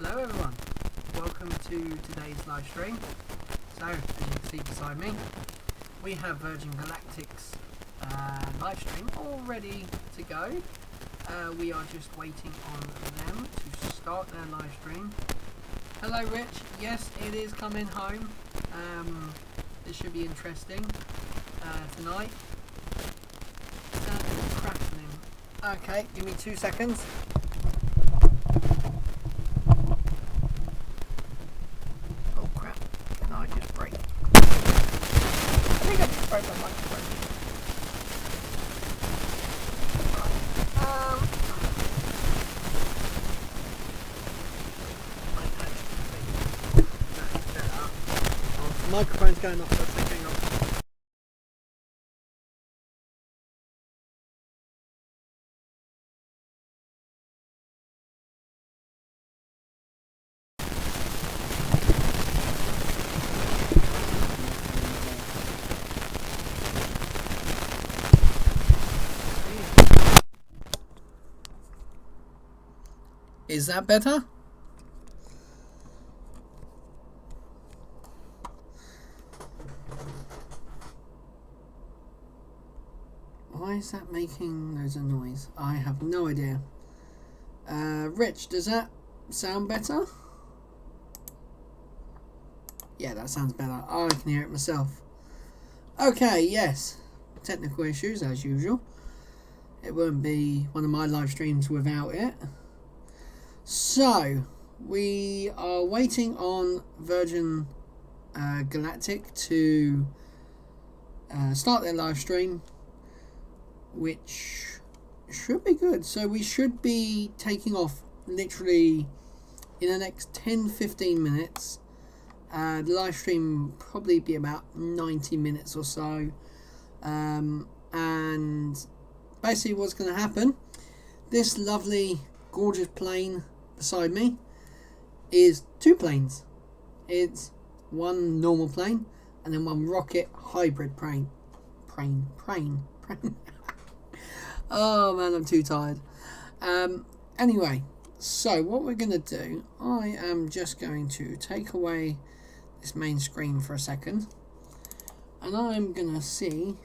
Hello everyone, welcome to today's live stream. So, as you can see beside me, we have Virgin Galactic's live stream all ready to go. We are just waiting on them to start their live stream. Hello Rich, yes it is coming home. This should be interesting tonight. Crackling. Okay, give me 2 seconds. Microphone's going off, that's the thing off. Is that better? Why is that making loads of noise? I have no idea. Rich, does that sound better? Yeah, that sounds better. I can hear it myself. Okay, yes. Technical issues as usual. It won't be one of my live streams without it. So, we are waiting on Virgin Galactic to start their live stream, which should be good. So we should be taking off literally in the next 10-15 minutes. The live stream will probably be about 90 minutes or so. And basically what's going to happen, this lovely gorgeous plane beside me is two planes. It's one normal plane and then one rocket hybrid plane. Oh man, I'm too tired. Anyway, so what we're going to do, I am just going to take away this main screen for a second, and I'm gonna see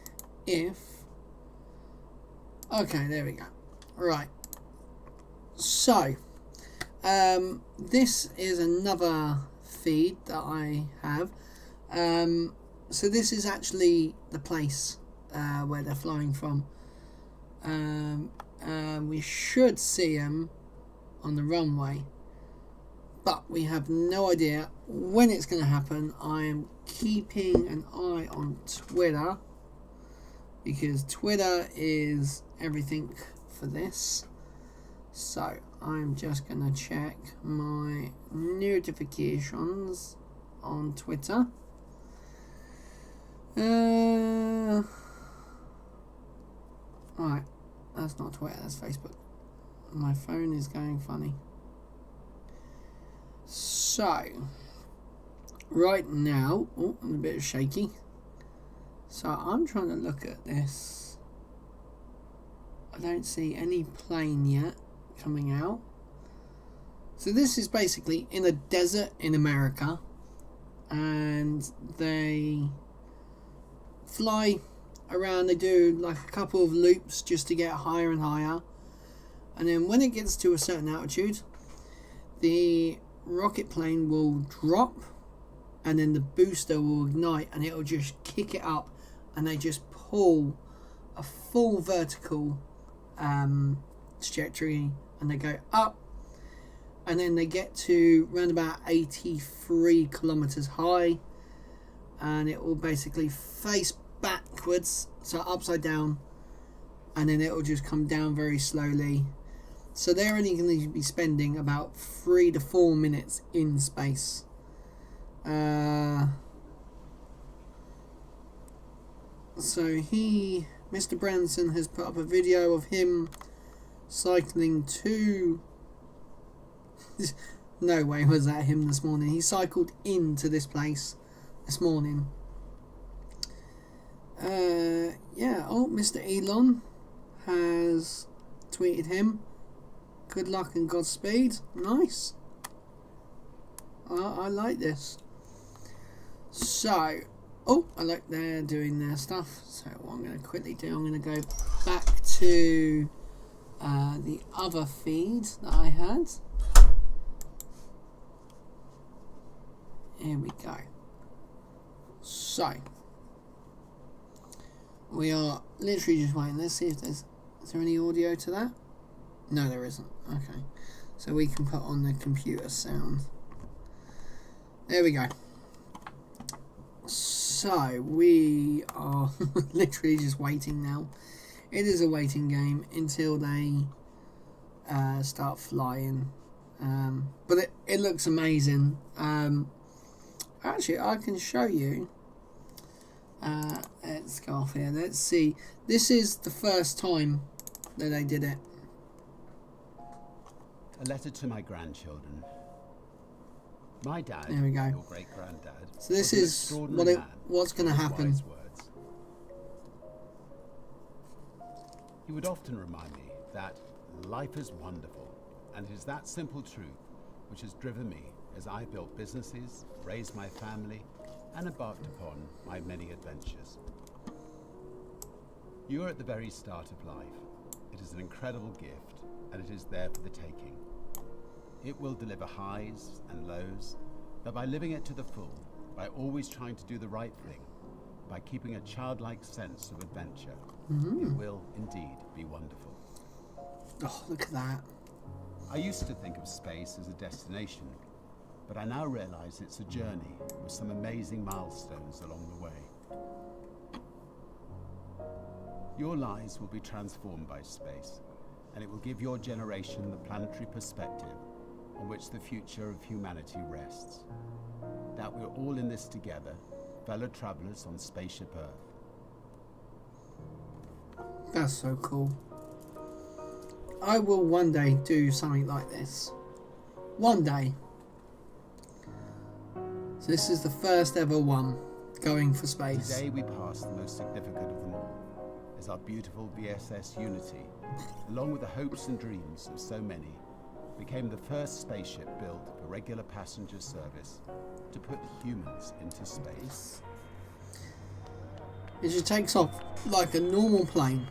if... Okay, there we go. Right. So, this is another feed that I have. So this is actually the place where they're flying from. We should see them on the runway, but we have no idea when it's going to happen. I am keeping an eye on Twitter, because Twitter is everything for this. So I'm just going to check my notifications on Twitter. Right, that's not Twitter, that's Facebook. My phone is going funny. So, right now, oh, I'm a bit shaky. So I'm trying to look at this. I don't see any plane yet coming out. So this is basically in a desert in America, and they fly around. They do like a couple of loops just to get higher and higher, and then when it gets to a certain altitude, the rocket plane will drop, and then the booster will ignite, and it'll just kick it up, and they just pull a full vertical trajectory, and they go up, and then they get to around about 83 kilometers high, and it will basically face backwards, so upside down, and then it will just come down very slowly. So they're only going to be spending about 3 to 4 minutes in space. So Mr Branson has put up a video of him cycling to... No way was that him this morning. He cycled into this place this morning. Yeah, oh, Mr Elon has tweeted him. Good luck and Godspeed. Nice. I like this. So, oh, I like they're doing their stuff. So what I'm going to quickly do, I'm going to go back to the other feed that I had. Here we go. So, we are literally just waiting. Let's see if is there any audio to that? No, there isn't. Okay. So we can put on the computer sound. There we go. So we are literally just waiting now. It is a waiting game until they start flying. But it looks amazing. Actually, I can show you. Let's go off here. Let's see. This is the first time that they did it. A letter to my grandchildren. My dad, there we go. Your great-granddad, so this is what's going to happen. He would often remind me that life is wonderful, and it is that simple truth which has driven me as I built businesses, raised my family, and embarked upon my many adventures. You are at the very start of life. It is an incredible gift, and it is there for the taking. It will deliver highs and lows, but by living it to the full, by always trying to do the right thing, by keeping a childlike sense of adventure, it will indeed be wonderful. Oh, look at that. I used to think of space as a destination, but I now realize it's a journey with some amazing milestones along the way. Your lives will be transformed by space, and it will give your generation the planetary perspective on which the future of humanity rests. That we're all in this together, fellow travelers on Spaceship Earth. That's so cool. I will one day do something like this. One day. So this is the first ever one going for space. Today we pass the most significant of them all, as our beautiful VSS Unity, along with the hopes and dreams of so many, became the first spaceship built for regular passenger service to put humans into space. It just takes off like a normal plane.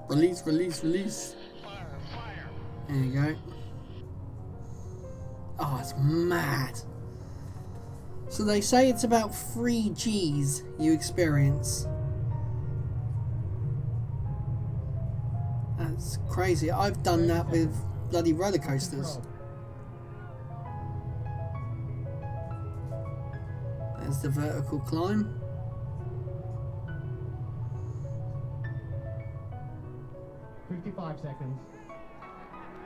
Release, release, release. There you go. Oh, it's mad. So they say it's about 3 Gs you experience. That's crazy. I've done that with bloody roller coasters. There's the vertical climb. $55 seconds.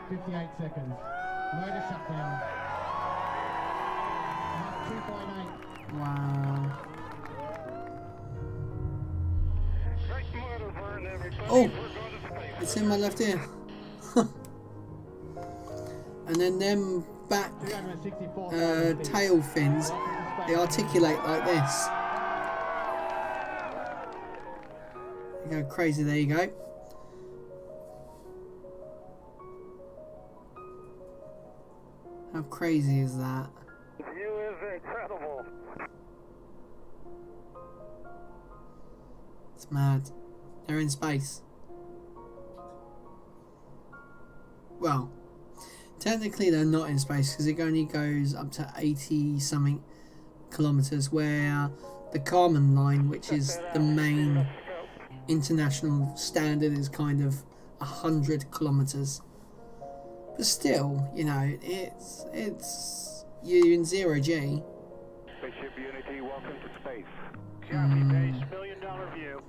58 seconds. Motor shutdown. 2.8. Wow. Oh, it's in my left ear. And then them back tail fins, they articulate like this. You go crazy, there you go. How crazy is that? View is incredible. It's mad. They're in space. Well, technically they're not in space because it only goes up to 80 something kilometers, where the Kármán line, which is the main international standard, is kind of 100 kilometers. But still, you know, it's you're in 0G. Spaceship Unity, welcome to space. Copy, base. $1 million view.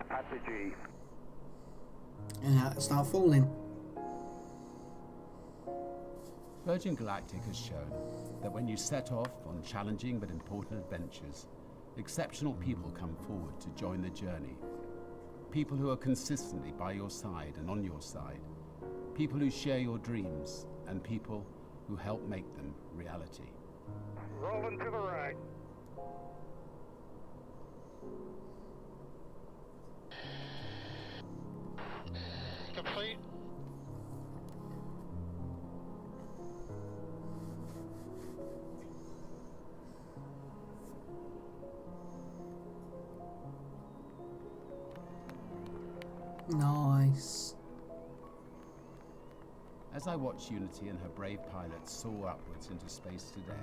At the G. And now it start falling. Virgin Galactic has shown that when you set off on challenging but important adventures, exceptional people come forward to join the journey. People who are consistently by your side and on your side. People who share your dreams, and people who help make them reality. Rolling to the right. Complete. Nice. As I watch Unity and her brave pilots soar upwards into space today,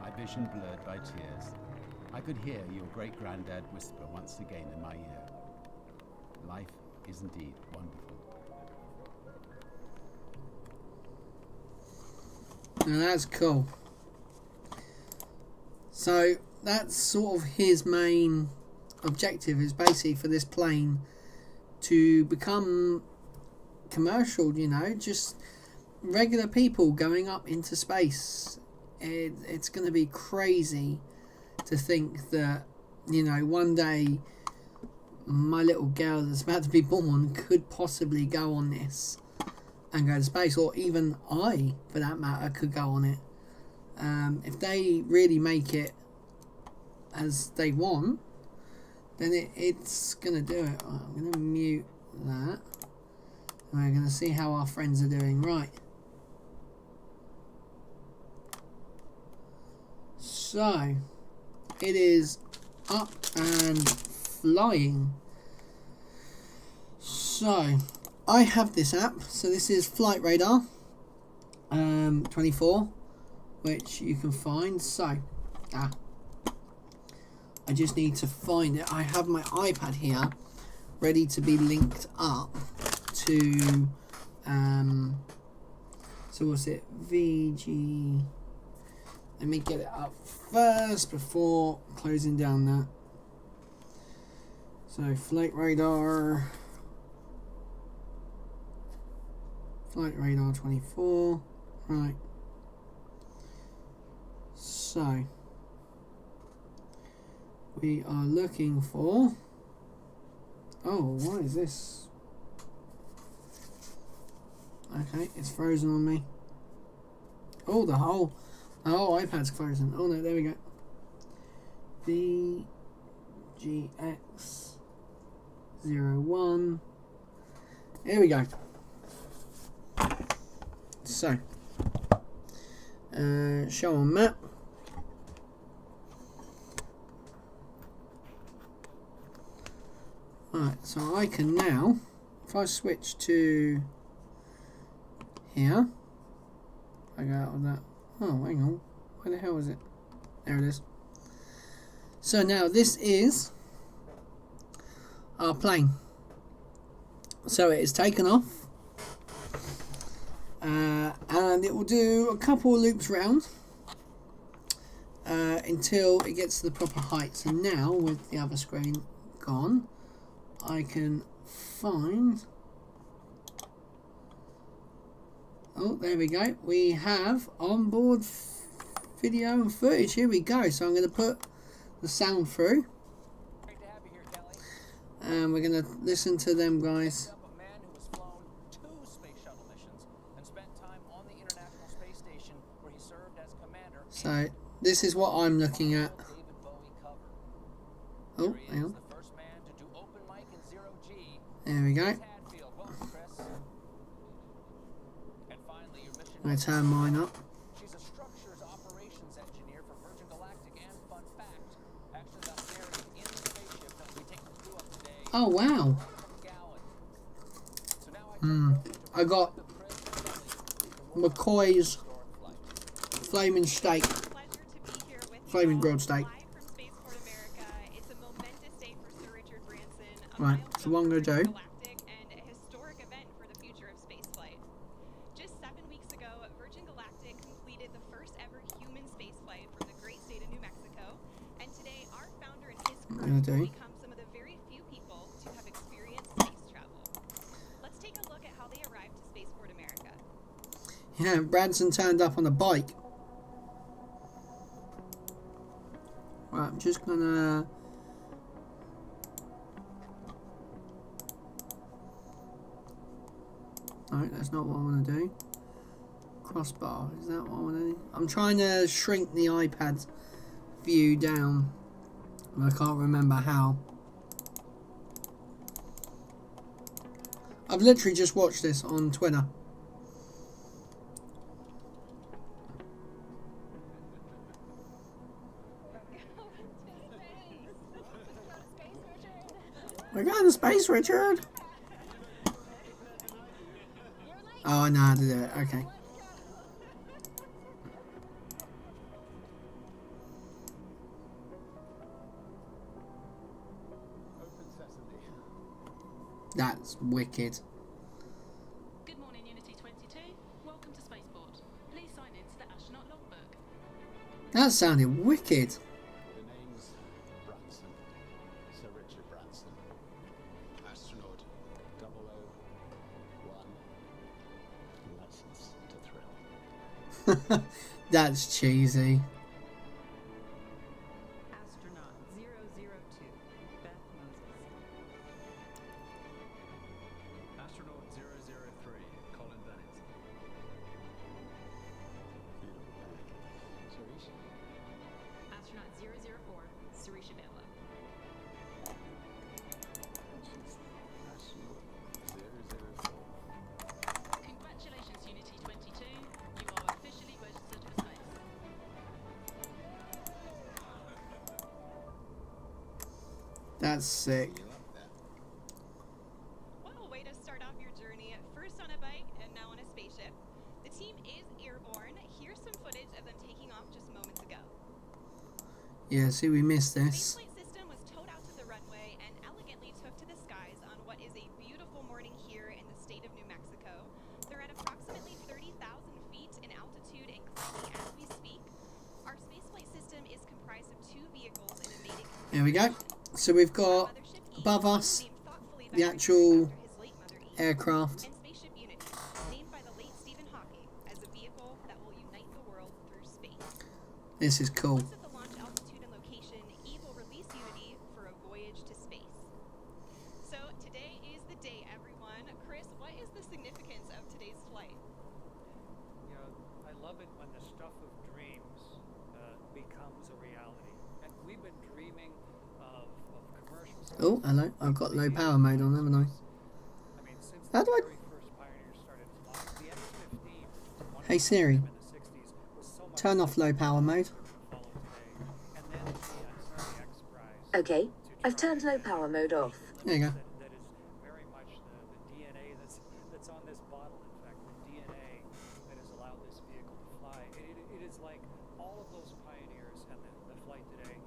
my vision blurred by tears, I could hear your great-granddad whisper once again in my ear. Life is indeed wonderful. Now that's cool. So that's sort of his main objective, is basically for this plane to become commercial, you know, just regular people going up into space. It's going to be crazy to think that, you know, one day my little girl that's about to be born could possibly go on this and go to space, or even I, for that matter, could go on it. If they really make it as they want, then it's going to do it. Right, I'm going to mute that. And we're going to see how our friends are doing. Right. So, it is up and flying. So, I have this app. So this is Flight Radar 24, which you can find. So, I just need to find it. I have my iPad here ready to be linked up to so what's it, VG. Let me get it up first before closing down that. So Flight Radar 24, right. So we are looking for. Oh, what is this? Okay, it's frozen on me. Oh, the whole iPad's frozen. Oh no, there we go. VGX01. Here we go. So, show on map. Right, so I can now, if I switch to here, I go out of that. Oh, hang on. Where the hell is it? There it is. So now this is our plane. So it is taken off. And it will do a couple of loops round until it gets to the proper height. So now, with the other screen gone, I can find... Oh, there we go. We have onboard video and footage. Here we go. So I'm going to put the sound through. Great to have you here, Kelly. And we're going to listen to them guys. A man who has flown 2 space shuttle missions and spent time on the International Space Station where he served as commander. So this is what I'm looking at. David Bowie cover. Oh, Here he hang is, on. the first man to do open mic in 0G. There we go. Hadfield. Welcome, Chris. And finally, your mission. I'm going to turn mine up. She's a structures operations engineer for Virgin Galactic, and fun fact, actually got married in the spaceship that we take the crew up today. Oh wow. So now I I got McCoy's flaming steak, Pleasure to be here with you flaming all, grilled steak. live from Spaceport America. It's a momentous day for Sir Richard Branson, a Right, milestone so what I'm for gonna Virgin do- Galactic and a historic event for the future of spaceflight. Just 7 weeks ago, Virgin Galactic completed the first ever human spaceflight from the great state of New Mexico, and today our founder and his crew gonna do- will become some of the very few people to have experienced space travel. Let's take a look at how they arrived to Spaceport America. Yeah, Branson turned up on a bike. Right, I'm just gonna... No, that's not what I want to do. Crossbar, is that what I want to do? I'm trying to shrink the iPad's view down. And I can't remember how. I've literally just watched this on Twitter. We're going to space, Richard. Oh, I know how to do it. Okay. Open sesame. That's wicked. Good morning, Unity 22. Welcome to Spaceport. Please sign in to the astronaut logbook. That sounded wicked. The name's Branson. Sir Richard Branson. Astronaut 001. License to thrill. That's cheesy. Astronaut 002, Beth Moses. Astronaut 003, Colin Bennett. Serish? Astronaut 004, Sarisha Bella. Astronaut 004. Congratulations, Unity 22. You are officially registered for space. That's sick. You love that. What a way to start off your journey, first on a bike and now on a spaceship. The team is airborne. Here's some footage of them taking off just moments ago. Yeah, see, we missed The this. spaceflight system was towed out to the runway and elegantly took to the skies on what is a beautiful morning here in the state of New Mexico. They're at approximately 30,000 feet in altitude and climbing as we speak. Our spaceflight system is comprised of 2 vehicles in a mating. There we go. So we've got above us the actual aircraft. And Spaceship Unity, named by the late Stephen Hawking as a vehicle that will unite the world through space. This is cool. Once at the launch altitude and location, Eve will release Unity for a voyage to space. So today is the day, everyone. Chris, what is the significance of today's flight? You know, I love it when the stuff of dreams becomes a reality. And we've been dreaming of commercials. Oh, hello. I've got low power mode on, haven't I? I mean, since How do I... the very first pioneers started flying, the X-15, one Hey Siri, in the 60s, was so much turn off low power mode. follow today. And then the Atari X Prize. Okay, I've turned low power mode off. There you go. That is very much the DNA that's on this bottle. In fact, the DNA that has allowed this vehicle to fly. It is like all of those pioneers and the flight today.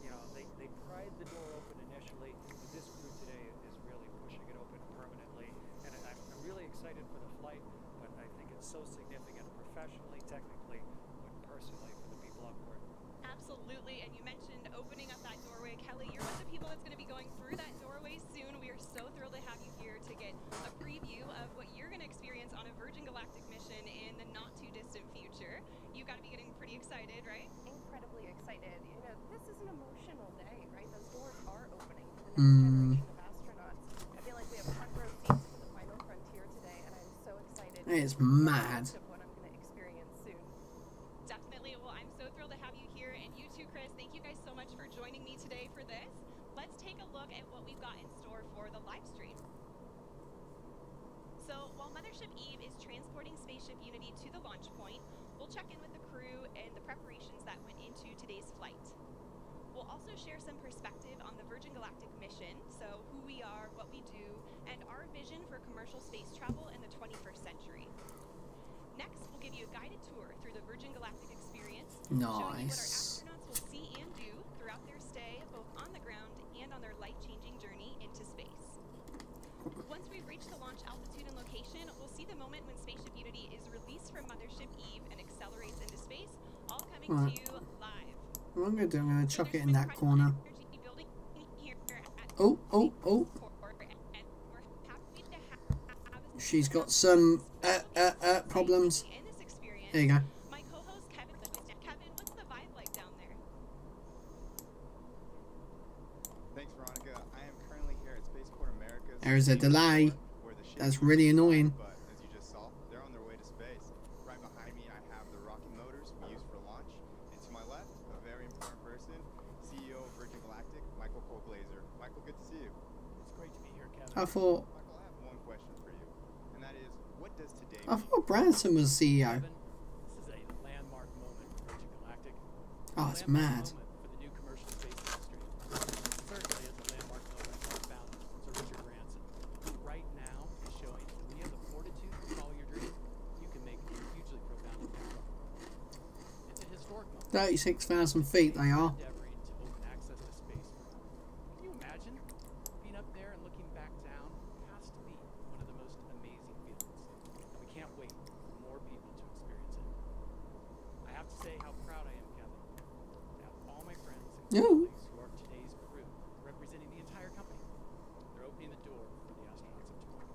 You know, they pried the door open initially, but this crew today is really pushing it open permanently. And I'm really excited for the flight, but I think it's so significant professionally, technically, but personally for the people on board. Absolutely, and you mentioned opening up that doorway. Kelly, you're one of the people that's going to be going through that doorway soon. We are so thrilled to have you here to get a preview of what you're going to experience on a Virgin Galactic mission in the not-too-distant future. You've got to be getting pretty excited, right? Incredibly excited. You know, this is an emotional day, right? Those doors are opening to the next generation of astronauts. I feel like we have front row seats to the final frontier today, and I'm so excited. It's mad. Of what I'm going to experience soon. Definitely. Well, I'm so thrilled to have you here, and you too, Chris. Thank you guys so much for joining me today for this. Let's take a look at what we've got in store for the live stream. So, while Mothership Eve is transporting Spaceship Unity to the launch point, we'll check in with the crew and the preparations that went into today's flight. We'll also share some perspective on the Virgin Galactic mission, so who we are, what we do, and our vision for commercial space travel in the 21st century. Next, we'll give you a guided tour through the Virgin Galactic experience, showing you what our Nice. astronauts will see and do throughout their stay, both on the ground and on their life-changing journey into space. Once we've reached the launch altitude and location, we'll see the moment when Spaceship Unity is released from Mothership Eve and accelerates into space, all coming Right. to you live. What I'm going to do, I'm going to chuck it There's in been that quite a corner. lot of energy building here at Oh, oh, oh. Spaceport, and we're happy to have She's got some problems. in this experience. There you go. My co-host Kevin, what's the vibe like down there? Thanks, Veronica. I am currently here at Spaceport Americas. There's a delay. where the ship That's used really to fly, annoying. But as you just saw, they're on their way to space. Right behind me, I have the rocket motors we use for launch. And to my left, a very important person, CEO of Virgin Galactic, Michael Cole-Glazer. Michael, good to see you. It's great to be here, Kevin. I thought Michael, I have one question for you, and that is, what does today I mean? thought Branson was CEO. Kevin, this is a landmark moment for Virgin Galactic. Oh, it's Landmark mad. moment for the new commercial space industry. Certainly is a landmark moment for our founder, Sir Richard Branson, who right now is showing that when you have the fortitude to follow your dream, you can make hugely profound impact. It's a historic moment. 36,000 feet they are. Endeavoring to open access to space for all. Can you imagine being up there and looking back down? Has to be one of the most amazing feelings. And we can't wait for more people to experience it. I have to say how proud I am, Kevin, to have all my friends and Yeah. colleagues who are today's crew, representing the entire company. They're opening the door for the astronauts of tomorrow.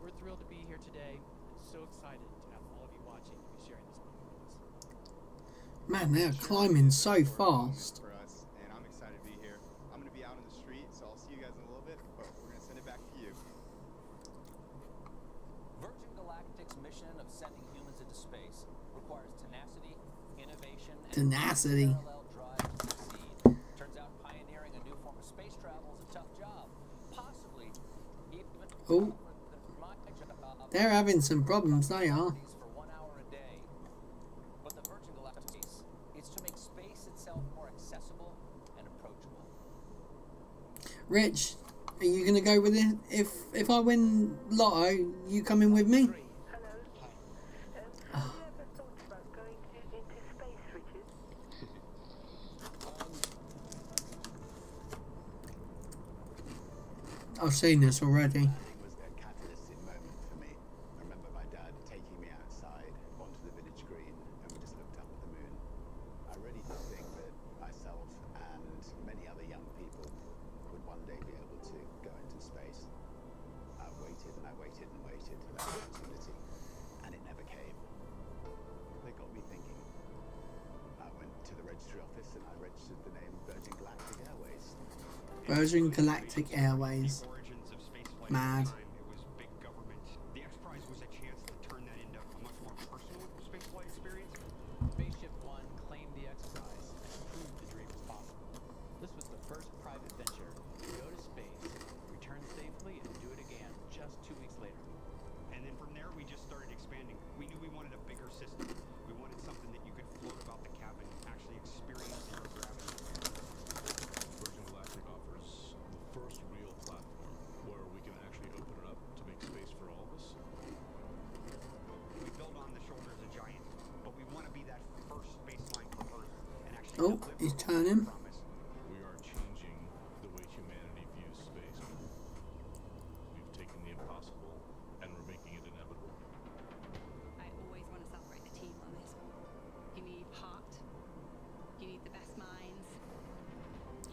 We're thrilled to be here today and so excited to have all of you watching to be sharing this moment with us. Man, they're climbing so fast. For us, and I'm excited to be here. I'm going to be out in the street, so I'll see you guys in a little bit, but we're going to send it back to you. Virgin Galactic's mission of sending humans into space requires tenacity, innovation, and Tenacity. parallel drive to succeed. Turns out pioneering a new form of space travel is a tough job. Possibly even Oh. tougher than my job. They're having some problems, they are. For 1 hour a day. But the Virgin Galactic Space is to make space itself more accessible and approachable. Rich, are you going to go with it? If I win Lotto, you coming with me? Hello. Have you ever thought about going into space, Richard? I've seen this already. It was a catalytic moment for me. I remember my dad taking me outside onto the village green, and we just looked up at the moon. I really did think that myself and many other young people would one day be able to go into space. I waited and I waited and waited for that opportunity, and it never came. They got me thinking, Virgin Galactic Airways. Mad. It was big government. The X Prize was a chance to turn that into a much more personal spaceflight experience. Spaceship One claimed the X Prize and proved the dream was possible. This was the first private venture to go to space, return safely, and do it again just 2 weeks later. And then from there, we just started expanding. We knew we wanted a bigger system. We wanted something that you could float about the cabin, actually experience zero gravity. Virgin Galactic offers the first real platform where we can actually open it up to make space for all of us. We build on the shoulders of giants, but we want to be that first baseline for Earth and actually Oh, he's turning. We are changing the way humanity views space. We've taken the impossible and we're making it inevitable. I always want to celebrate the team on this. You need heart. You need the best minds.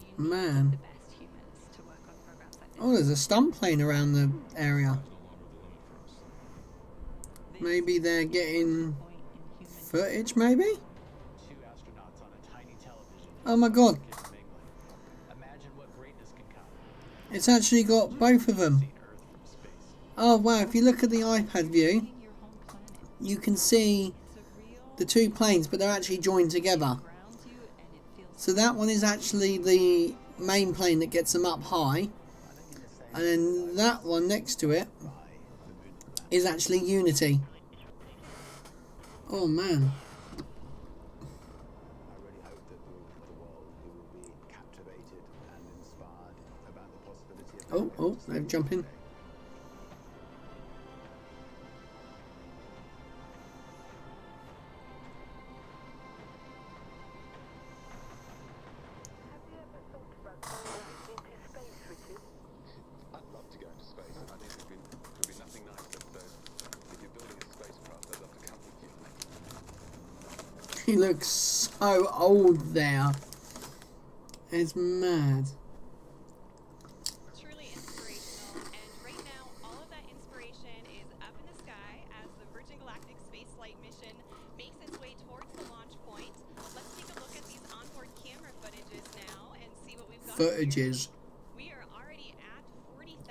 You need Man. the best humans to work on programs like this. Oh, there's a stunt plane around the area. Maybe they're getting footage, maybe? Two astronauts on a tiny television. Oh my god. Imagine what greatness can come. It's actually got both of them. Oh wow, if you look at the iPad view, you can see the two planes, but they're actually joined together. So that one is actually the main plane that gets them up high. And then that one next to it is actually Unity. Oh man. Oh, they're jumping. I'd love to go into space. I think there'd be nothing nicer. So if you're building a spacecraft, I'd love to come with you. He looks so old there. It's mad. Truly inspirational, and right now all of that inspiration is up in the sky as the Virgin Galactic Space Flight mission makes its way towards the launch point. Let's take a look at these onboard camera footages now and see what we've got. Footages. We are already at 40,000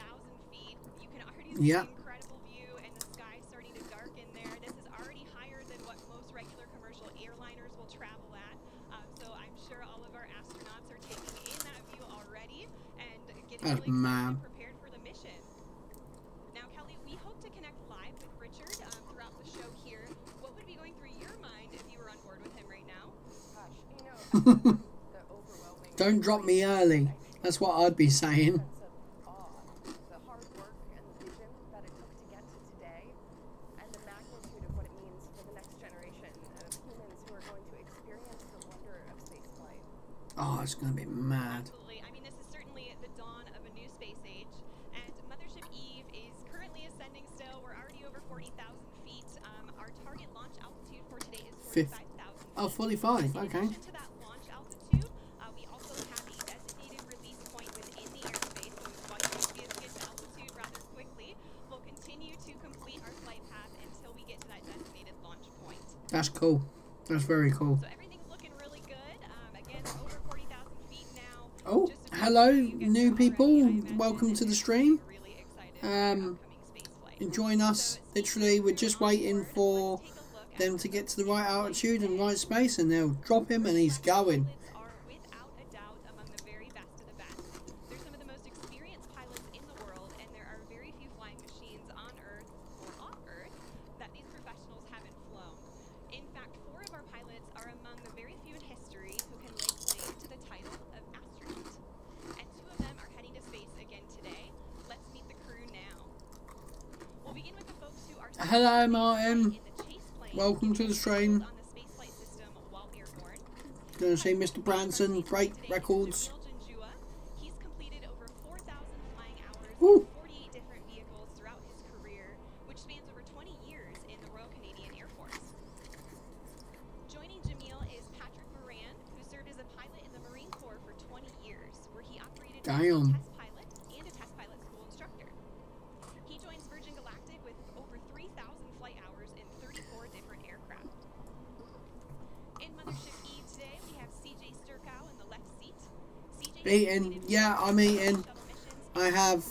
feet. You can already see Yeah. an incredible view and the sky starting to darken there. This is already higher than what most regular commercial airliners will travel at. So I'm sure all of our astronauts are taking in that view already and getting That's really mad. excited and prepared for the mission. Now, Kelly, we hope to connect live with Richard throughout the show here. What would be going through your mind if you were on board with him right now? Gosh, you know, the overwhelming Don't drop me early. That's what I'd be saying. sense of awe, the hard work and the vision that it took to get to today, and the magnitude of what it means for the next generation of humans who are going to experience the wonder of spaceflight. Oh, it's going to be mad. Absolutely. I mean, this is certainly the dawn of a new space age, and Mothership Eve is currently ascending still. We're already over 40,000 feet. Our target launch altitude for today is 45,000 feet. Oh, 45. Okay. In addition to that launch altitude, we also have a designated release point within the airspace, so while you see us get to altitude rather quickly, we'll continue to complete our flight path until we get to that designated launch point. That's cool. That's very cool. So everything's looking really good. Again, over 40,000 feet now. Oh, hello, new people. Welcome to the stream. Join us. Literally, we're just waiting for them to get to the right altitude and right space, and they'll drop him, and he's going. Are without a doubt among the very best of the best. They're some of the most experienced pilots in the world, and there are very few flying machines on Earth or off Earth that these professionals haven't flown. In fact, 4 of our pilots are among the very few in history who can lay claim to the title of astronaut. And 2 of them are heading to space again today. Let's meet the crew now. We'll begin with the folks who are Hello, Martin. in the chase plane. Welcome to the stream. On the spaceflight system while airborne. Going to see Mr Branson break records. He's completed over 4,000 flying hours Woo. in 48 different vehicles throughout his career, which spans over 20 years in the Royal Canadian Air Force. Joining Jamil is Patrick Moran, who served as a pilot in the Marine Corps for 20 years, where he operated as a Damn. test pilot and a test pilot school instructor. He joins Virgin Galactic with over 3,000 flight hours in 34 different aircraft. In Mothership Eve today, we have CJ Sturkow in the left seat. CJ Eating. Yeah, I'm eating. I have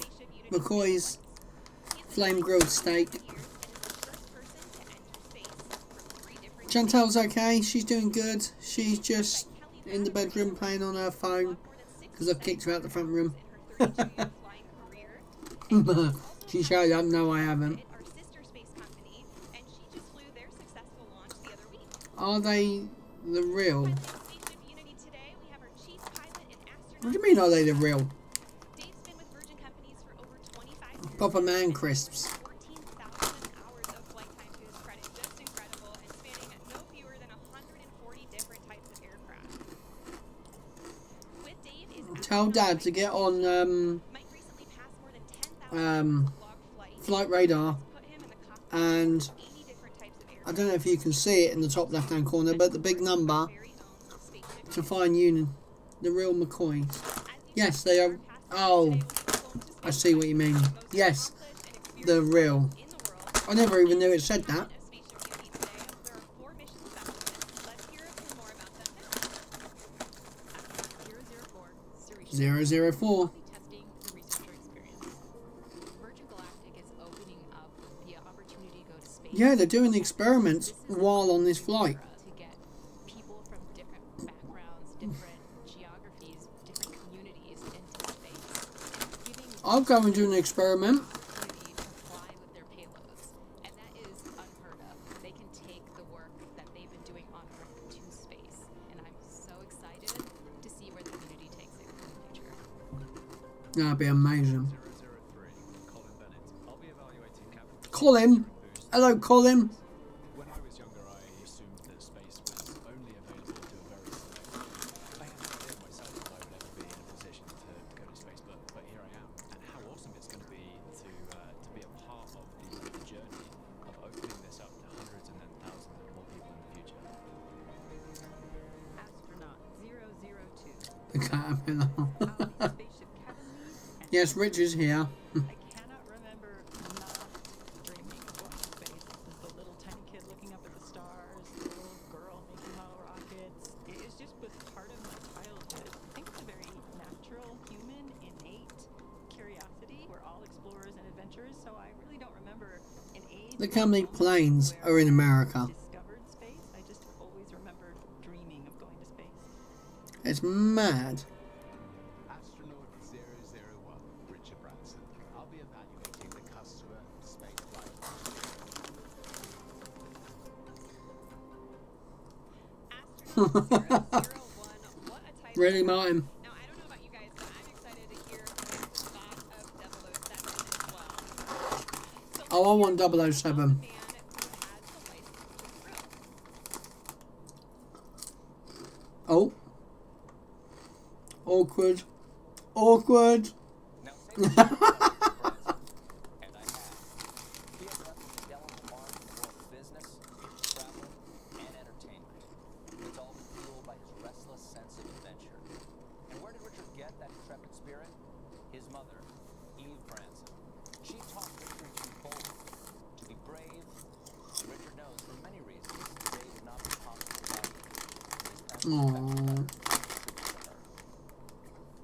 McCoy's flame grilled steak. Chantel's okay. She's doing good. She's just in the bedroom playing on her phone because I've kicked her out the front room. She showed up. No, I haven't. Are they the real? What do you mean, are they the real? Proper man crisps. Tell Dad to get on flight radar, and I don't know if you can see it in the top left hand corner, but the big number to find you the real McCoy. Yes, they are. Oh, I see what you mean. Yes, the real. I never even knew it said that. 004. Yeah, they're doing the experiments while on this flight. I'll go and do an experiment. That'd be amazing. Colin? Hello, Colin. When I was younger, I assumed that space was only available to a very select few. I had no idea myself that I would ever be in a position to go to space, but here I am. And how awesome it's going to be to be a part of the journey of opening this up to hundreds and then thousands of more people in the future. Astronaut 002. The caterpillar. Yes, Rich is here. I cannot remember not dreaming of going to space. The little tiny kid looking up at the stars, the little girl making model rockets. It's just was part of my childhood. I think it's a very natural, human, innate curiosity. We're all explorers and adventurers, so I really don't remember an age. Look how many planes are in America. Discovered space. I just always remembered dreaming of going to space. It's mad. Astronaut 001, Mr Branson. I'll be evaluating the customer space flight. Really, Martin? Now, I don't know about you guys, but I'm excited to hear what you thought of 007 as well. Oh, I want 007. Oh. Awkward. Awkward. His mother, Eve Branson. She taught Richard to be bold, to be brave. Richard knows for many reasons today would not be possible without Aww.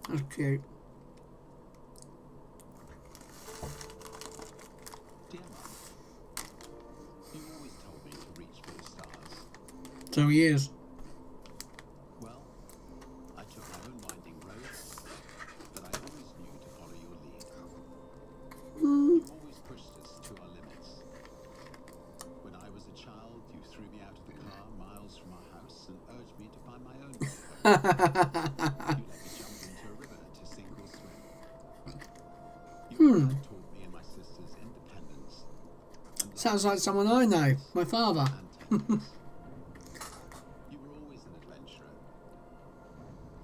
That's cute. Dear Mum, you always told me to reach for the stars. So he is. Well, I took my own winding roads, but I always knew to follow your lead. You always pushed us to our limits. When I was a child, you threw me out of the car miles from our house and urged me to find my own way home. You let me jump into a river to sink or swim. You taught me and my sisters independence. Sounds like someone I know. My father. You were always an adventurer.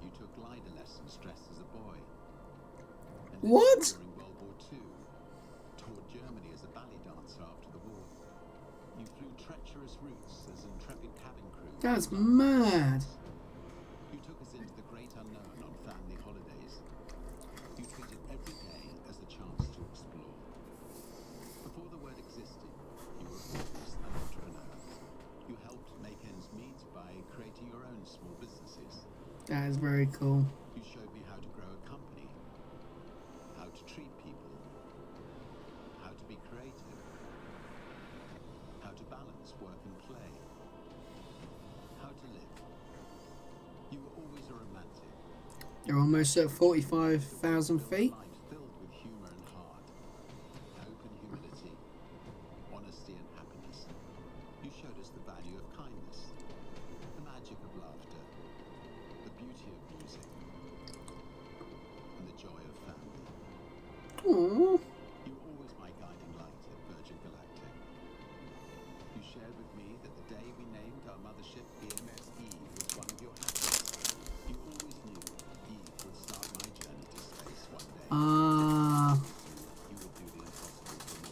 You took glider lessons dressed as a boy. And then What? during World War II, toured Germany as a ballet dancer after the war. You flew treacherous routes as intrepid cabin crew. That's mad. You took us into the great unknown on family holidays. You treated every day as a chance to explore. Before the word existed, you were always an entrepreneur. You helped make ends meet by creating your own small businesses. That is very cool. You showed me how to They're almost at 45,000 feet. Life filled with humor and heart, hope and humility, honesty and happiness. You showed us the value of kindness, the magic of laughter, the beauty of music, and the joy of family. Aww. You were always my guiding light at Virgin Galactic. You shared with me that the day we named our mothership VMS Eve was one of your happiest. You always knew Eve would start my journey to space one day. You would do the impossible for me.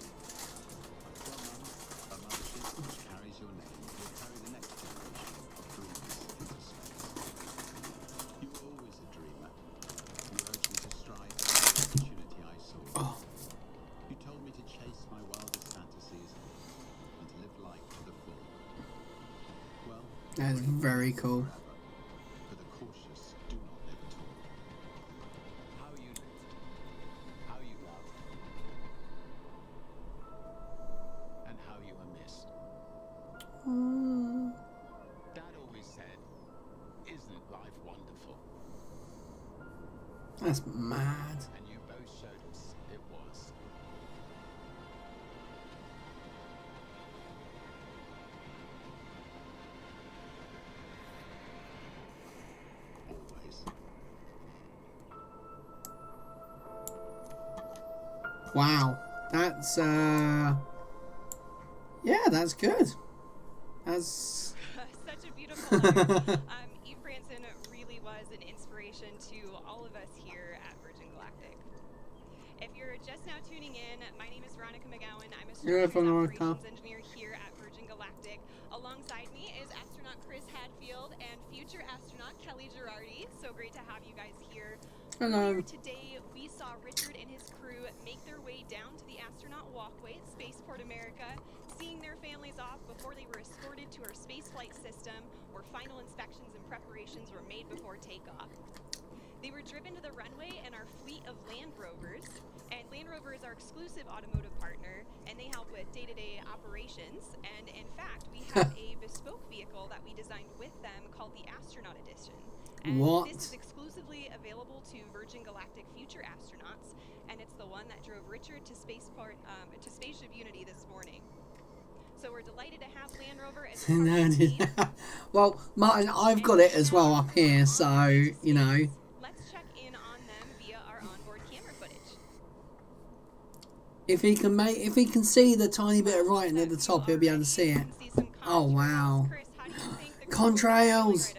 After our mothership, which carries your name, will carry the next generation of dreamers into space. You were always a dreamer. You urged me to strive for the opportunity I saw. You told me to chase my wildest fantasies and to live life to the full. Well, That's very cool. for the cautious do not live at all. How you lived, how you loved, And how you are missed. Dad always said, "Isn't life wonderful?" That's mad. And you both showed us it was. Always. Wow. That's yeah, that's good. That's Such a beautiful letter. Eve Branson really was an inspiration to all of us here at Virgin Galactic. If you're just now tuning in, my name is Veronica McGowan. I'm a Yeah, from structures America. operations engineer here at Virgin Galactic. Alongside me is astronaut Chris Hadfield and future astronaut Kelly Girardi. So great to have you guys here. Hello. Earlier today, we saw Richard and his crew make their way down to the astronaut walkway at Spaceport America, seeing their families off before they were escorted to our spaceflight system, where final inspections and preparations were made before takeoff. They were driven to the runway in our fleet of Land Rovers, and Land Rover is our exclusive automotive partner, and they help with day-to-day operations. And in fact, we have a bespoke vehicle that we designed with them called the Astronaut Edition. And What? this is exclusively available to Virgin Galactic future astronauts, and it's the one that drove Richard to Spaceport, to Spaceship Unity this morning. So we're delighted to have Land Rover as a part of the team. Well, Martin, I've got it as well up here, so you know. Let's check in on them via our onboard camera footage. If he can see the tiny bit of writing at the top, he'll be able to see it. Oh wow. Contrails.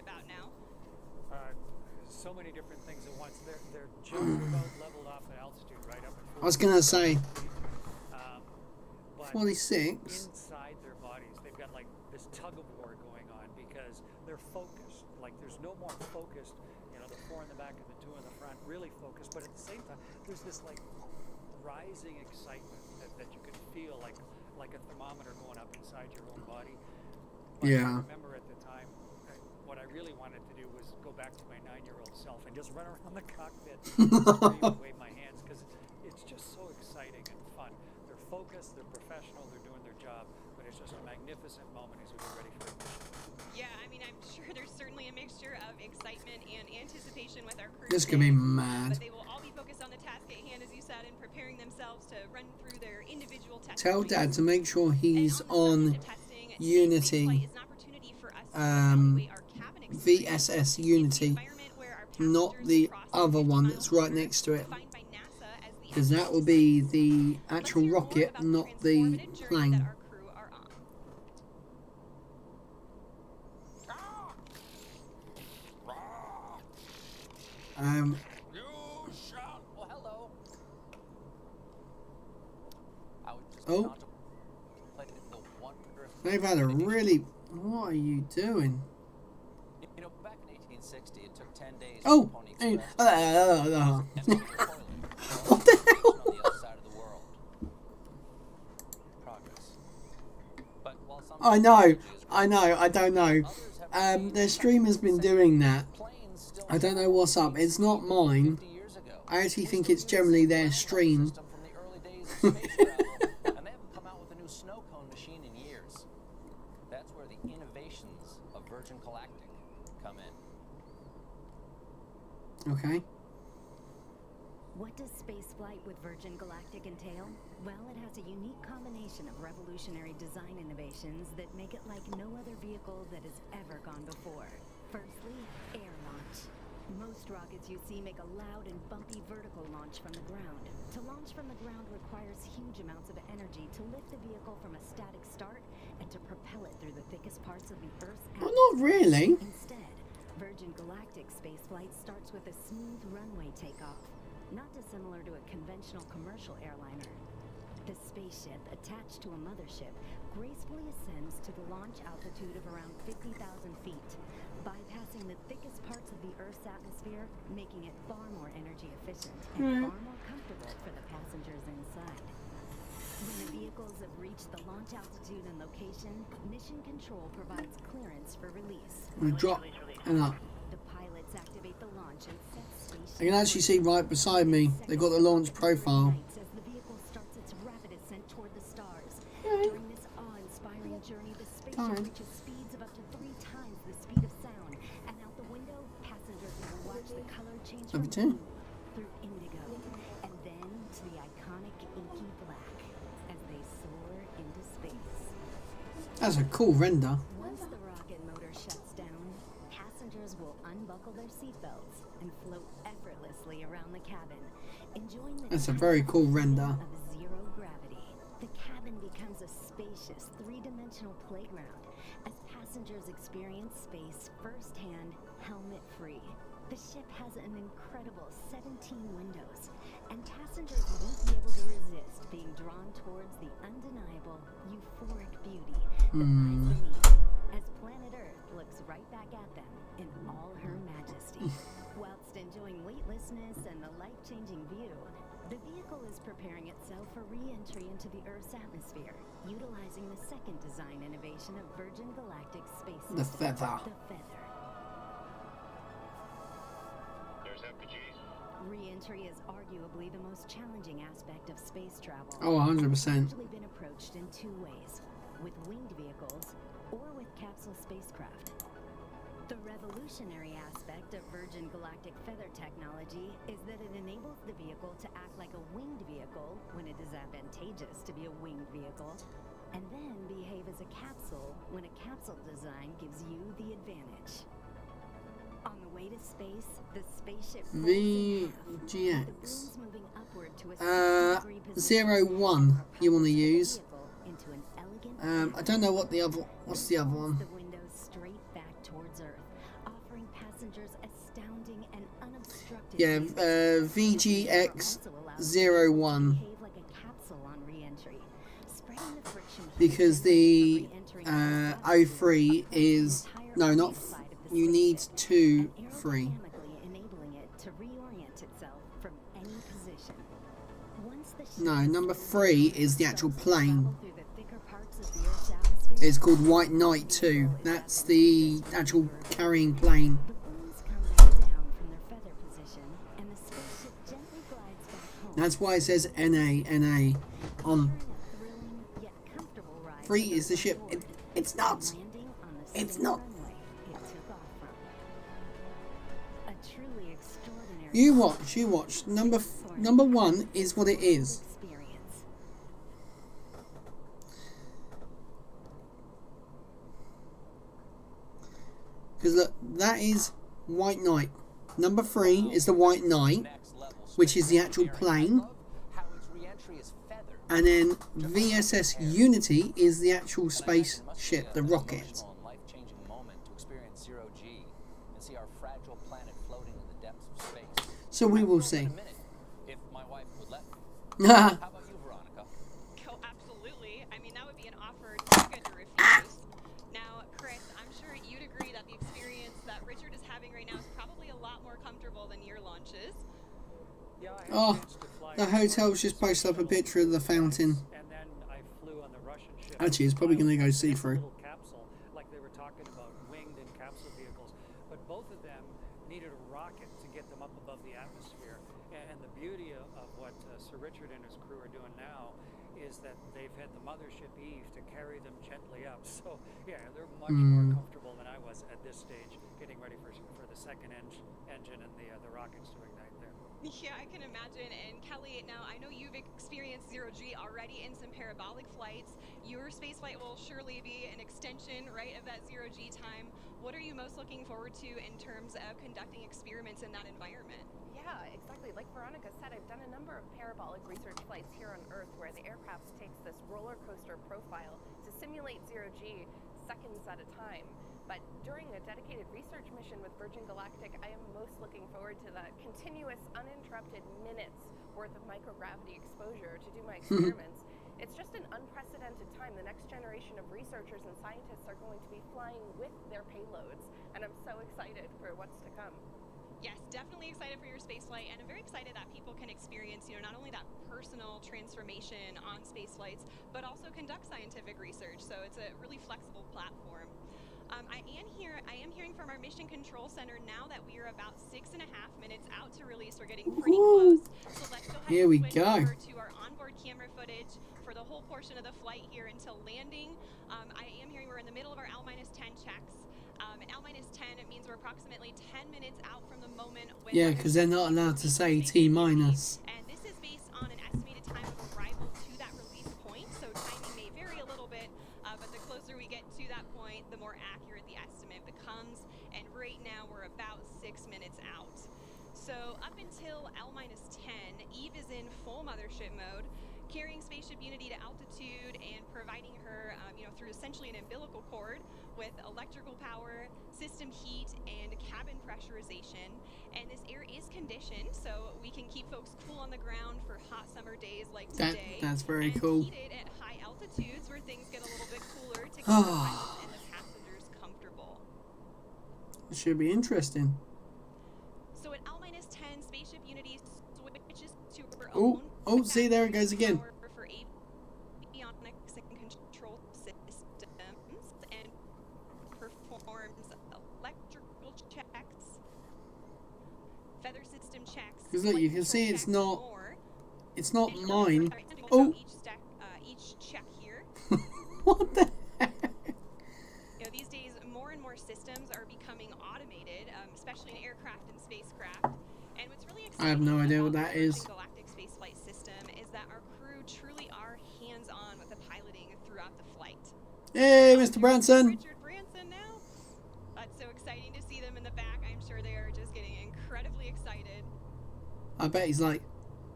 So many different things at once. They're just about leveled off at altitude, right up at I was gonna say but 46. inside their bodies, they've got like this tug of war going on because they're focused. Like there's no more focused, you know, the four in the back and the two in the front, really focused. But at the same time, there's this like rising excitement that you could feel like a thermometer going up inside your own body. But Yeah. I remember at the time, what I really wanted to do was go back to my 9-year-old self and just run around the cockpit and scream and wave my hands because it's just so exciting and fun. They're focused, they're professional, they're doing their job, but it's just a magnificent moment as we get ready for the mission. Yeah, I mean, I'm sure there's certainly a mixture of excitement and anticipation with our crew. This could be mad. But they will all be focused on the task at hand, as you said, and preparing themselves to run through their individual tests. Tell Dad to make sure he's on Unity, VSS Unity, not the other one that's right next to it, because that will be the actual rocket, not the plane. Oh, they've had a really. What are you doing? You know, back in 1860, it took 10 days. Oh, for Pony hey, Express to what the hell? on the other side of the world. Progress. But while some I know, I don't know. Their streamer's been doing that. I don't know what's up. It's not mine. I actually think it's generally their stream. and they haven't come out with a new snow cone machine in years. That's where the innovations of Virgin Galactic come Okay. What does spaceflight with Virgin Galactic entail? Well, it has a unique combination of revolutionary design innovations that make it like no other vehicle that has ever gone before. Firstly, air launch. Most rockets you see make a loud and bumpy vertical launch from the ground. To launch from the ground requires huge amounts of energy to lift the vehicle from a static start and to propel it through the thickest parts of the Earth's atmosphere. Well, not really. Instead, Virgin Galactic spaceflight starts with a smooth runway takeoff, not dissimilar to a conventional commercial airliner. The spaceship, attached to a mothership, gracefully ascends to the launch altitude of around 50,000 feet, bypassing the thickest parts of the Earth's atmosphere, making it far more energy efficient and far more comfortable for the passengers inside. When the vehicles have reached the launch altitude and location, Mission Control provides clearance for release. We drop and up. The pilots activate the launch and set spaceship. You can actually see right beside me, they've got the launch profile. As the vehicle starts its rapid ascent toward the stars. During this awe-inspiring journey, the spaceship reaches speeds of up to 3 times the speed of sound. And out the window, passengers will watch the color change from blue through indigo, and then to the iconic inky black as they soar into space. That's a cool render. Once the rocket motor shuts down, passengers will unbuckle their seatbelts and float effortlessly around the cabin, enjoying the That's a very cool render. of zero gravity. The cabin becomes a spacious, 3-dimensional playground as passengers experience space firsthand, helmet-free. The ship has an incredible 17 windows, and passengers won't be able to resist being drawn towards the undeniable, euphoric beauty that lies beneath, as planet Earth looks right back at them in all her majesty. Whilst enjoying weightlessness and the life-changing view, the vehicle is preparing itself for re-entry into the Earth's atmosphere, utilizing the second design innovation of Virgin Galactic Space The System, feather. the feather. Re-entry is arguably the most challenging aspect of space travel. Oh, 100%. It's usually been approached in 2 ways, with winged vehicles or with capsule spacecraft. The revolutionary aspect of Virgin Galactic Feather technology is that it enables the vehicle to act like a winged vehicle when it is advantageous to be a winged vehicle, and then behave as a capsule when a capsule design gives you the advantage. On the way to space, the spaceship VGX. moving upward to a 60-degree position 01 you want to use. into an elegant I don't know what the other. What's the other one? the windows straight back towards Earth, offering passengers astounding and unobstructed Yeah, VGX 01. behave like a capsule on re-entry, spreading the friction Because the 03 is not. You need 2 free. dynamically enabling it to reorient itself from any position. Once the ship No, number 3 is the actual plane. through the thicker parts of the Earth's atmosphere, It's called White Knight 2. That's the actual carrying plane. balloons come back down from their feather position, and the spaceship gently glides back home. That's why it says NA on. Thrilling yet comfortable ride 3 is the ship. It's not. landing on the It's same not. runway it took off from. A truly extraordinary You watch. Number 1 is what it is. experience. Because look, that is White Knight. Number 3 is the White Knight, which is the actual plane. How its re-entry is feathered. And then VSS Unity is the actual spaceship, the rocket. Emotional and life-changing moment to experience zero G and see our fragile planet floating in the depths of space. So we will see. In a minute, if my wife would let me. How about you, Veronica? Oh, absolutely. I mean, that would be an offer too good to refuse. Now, Chris, I'm sure you'd agree that the experience that Richard is having right now is probably a lot more comfortable than your launches. Yeah, I had a Oh, chance to fly the hotel's just posted up a picture of the fountain. and then I flew on the Russian ship. Actually, it's probably going to go see-through. Little capsule, like they were talking about winged and capsule vehicles, but both of them needed a rocket to get them up above the atmosphere. And the beauty of what Sir Richard and his crew are doing now is that they've had the mothership Eve to carry them gently up. So yeah, they're much more comfortable than I was at this stage, getting ready for the second engine and the rockets to ignite there. Yeah, I can imagine. And Kelly, now I know you've experienced zero-G already in some parabolic flights. Your spaceflight will surely be an extension, right, of that zero-G time. What are you most looking forward to in terms of conducting experiments in that environment? Yeah, exactly. Like Veronica said, I've done a number of parabolic research flights here on Earth where the aircraft takes this roller coaster profile to simulate zero-G seconds at a time. But during a dedicated research mission with Virgin Galactic, I am most looking forward to that continuous, uninterrupted minutes worth of microgravity exposure to do my experiments. It's just an unprecedented time. The next generation of researchers and scientists are going to be flying with their payloads, and I'm so excited for what's to come. Yes, definitely excited for your spaceflight, and I'm very excited that people can experience, not only that personal transformation on spaceflights, but also conduct scientific research. So it's a really flexible platform. I am hearing from our Mission Control Center now that we are about 6.5 minutes out to release. We're getting pretty close. So let's go ahead and switch over to our onboard camera footage for the whole portion of the flight here until landing. I am hearing we're in the middle of our L-10 checks. L-10, it means we're approximately 10 minutes out from the moment when... Yeah, because they're not allowed to say T-. And this is based on an estimated time of arrival to that release point, so timing may vary a little bit, but the closer we get to that point, the more accurate the estimate becomes, and right now we're about 6 minutes out. So up until L-10, Eve is in full mothership mode, carrying Spaceship Unity to altitude and providing her, through essentially an umbilical cord with electrical power, system heat, and cabin pressurization. And this air is conditioned, so we can keep folks cool on the ground for hot summer days like today. That's very cool. Heated at high altitudes where things get a little bit cooler to keep the pilots and the passengers comfortable. It should be interesting. So at L-10, Spaceship Unity switches to her Oh, own see, there it goes again. for avionics and control systems and performs electrical checks, feather system checks. Because look, you can see it's not mine. Each check here. What the heck? These days, more and more systems are becoming automated, especially in aircraft and spacecraft. And what's really exciting I have no idea what that is. Virgin Galactic Space Flight System is that our crew truly are hands-on with the piloting throughout the flight. Hey, Mr. Branson. Richard Branson now. It's so exciting to see them in the back. I'm sure they are just getting incredibly excited. I bet he's like,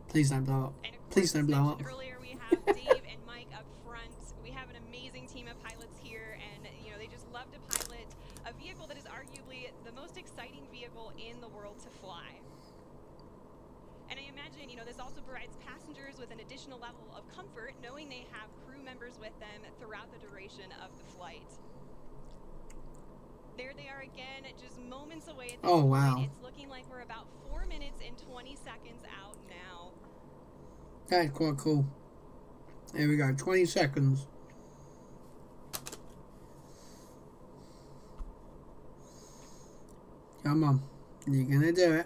please don't blow up. Please don't blow up. Earlier we have Dave and Mike up front. We have an amazing team of pilots here, and they just love to pilot a vehicle that is arguably the most exciting vehicle in the world to fly. And I imagine, this also provides passengers with an additional level of comfort, knowing they have crew members with them throughout the duration of the flight. There they are again, just moments away at this point. Wow. It's looking like we're about 4 minutes and 20 seconds out now. That's quite cool. There we go, 20 seconds. Come on, you're gonna do it.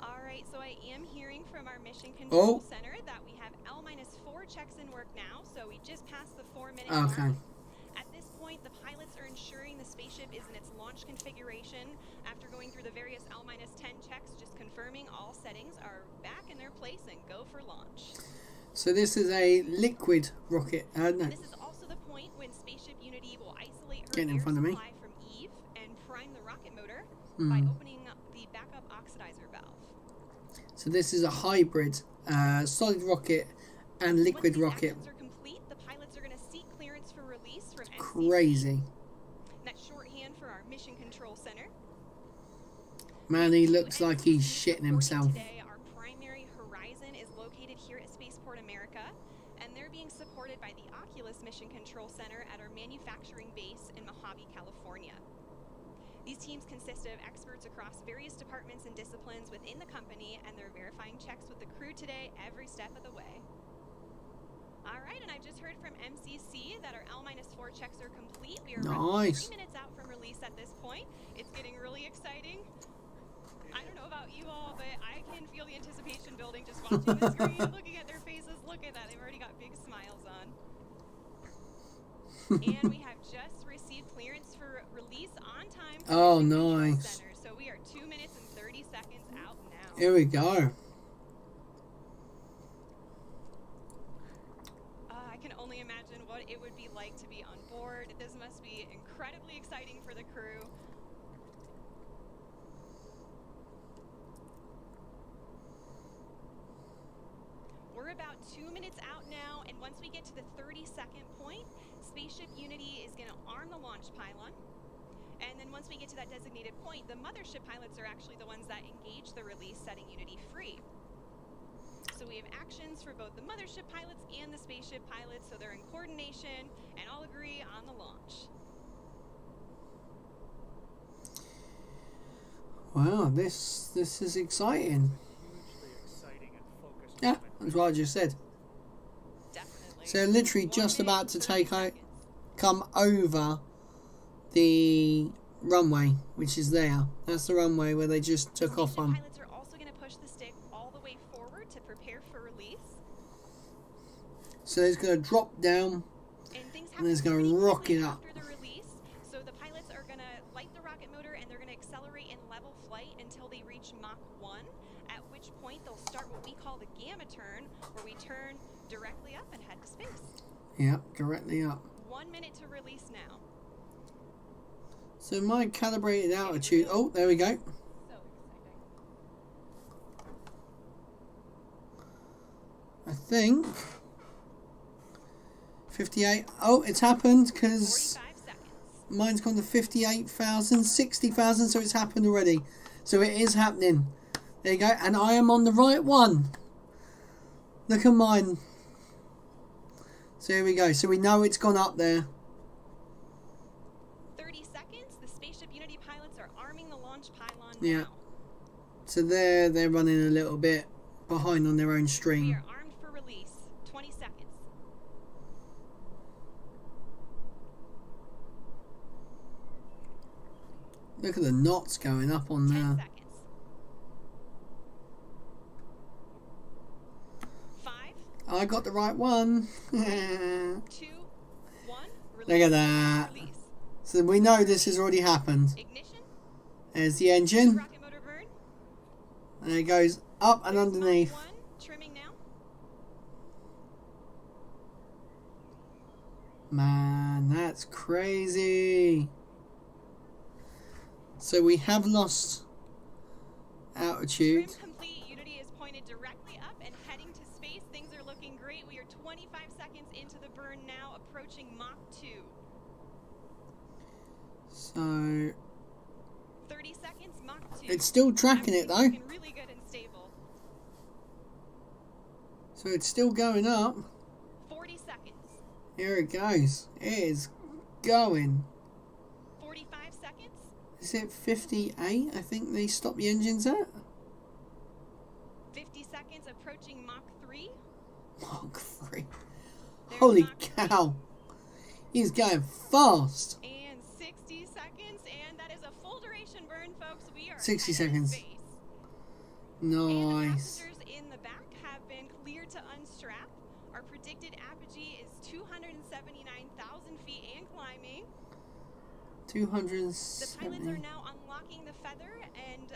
Alright, so I am hearing from our Mission Control Center that we have L-4 checks in work now, so we just passed the 4-minute mark. At this point, the pilots are ensuring the spaceship is in its launch configuration. After going through the various L-10 checks, just confirming all settings are back in their place and go for launch. So this is a liquid rocket, no. And this is also the point when Spaceship Unity will isolate her Getting in air front of me. supply from Eve and prime the rocket motor by opening up the backup oxidizer valve. So this is a hybrid, solid rocket and liquid rocket. Once these actions are complete, the pilots are going to seek clearance for release from MCC. Crazy. That's shorthand for our Mission Control Center. Man, he looks like he's shitting himself. Today, our primary horizon is located here at Spaceport America, and they're being supported by the Oculus Mission Control Center at our manufacturing base in Mojave, California. These teams consist of experts across various departments and disciplines within the company, and they're verifying checks with the crew today every step of the way. All right, and I just heard from MCC that our L-4 checks are complete. We are roughly 3 minutes out from release at this point. It's getting really exciting. I don't know about you all, but I can feel the anticipation building just watching the screen, looking at their faces. Look at that. They've already got big smiles on. And we have just received clearance for release on time. Oh, nice. Center. So we are 2 minutes and 30 seconds out now. Here we go. I can only imagine what it would be like to be on board. This must be incredibly exciting for the crew. We're about 2 minutes out now, and once we get to the 30-second point, Spaceship Unity is going to arm the launch pylon. And then once we get to that designated point, the mothership pilots are actually the ones that engage the release, setting Unity free. So we have actions for both the mothership pilots and the spaceship pilots, so they're in coordination and all agree on the launch. Wow, this is exciting. Yeah, that's what I just said. Definitely. So literally just about to come over the runway, which is there. That's the runway where they just took off on. Pilots are also going to push the stick all the way forward to prepare for release. So it's going to drop down and it's going to rocket up. After the release, so the pilots are going to light the rocket motor and they're going to accelerate in level flight until they reach Mach 1, at which point they'll start what we call the gamma turn, where we turn directly up and head to space. Yep, directly up. 1 minute to release now. So my calibrated altitude, oh, there we go. I think 58. Oh, it's happened because mine's gone to 58,000, 60,000, so it's happened already. So it is happening. There you go, and I am on the right one. Look at mine. So here we go. So we know it's gone up there. 30 seconds. The Spaceship Unity pilots are arming the launch pylon Yeah. now. So they're running a little bit behind on their own We stream. are armed for release. 20 seconds. Look at the knots going up on 10 there. seconds. 5, I got the right one. 2, 1. Look at that. Release. So we know this has already happened. Ignition. There's the engine. Rocket motor burn. And it goes up and underneath. Mach 1. Trimming now. Man, that's crazy. So we have lost altitude. Trim complete. Unity is pointed directly up and heading to space. Things are looking great. We are 25 seconds into the burn now, approaching Mach 2. So 30 seconds, Mach 2. it's still tracking it though. Looking really good and stable. So it's still going up. 40 seconds. Here it goes. It is going. 45 seconds. Is it 58? I think they stopped the engines at. 50 seconds, approaching Mach 3. Mach 3. There's Holy Mach 3. cow. He's going fast. And 60 seconds, and that is a full duration burn, folks. We are 60 headed to seconds. space. Nice. And the passengers in the back have been cleared to unstrap. Our predicted apogee is 279,000 feet and climbing. 270. The pilots are now unlocking the feather, and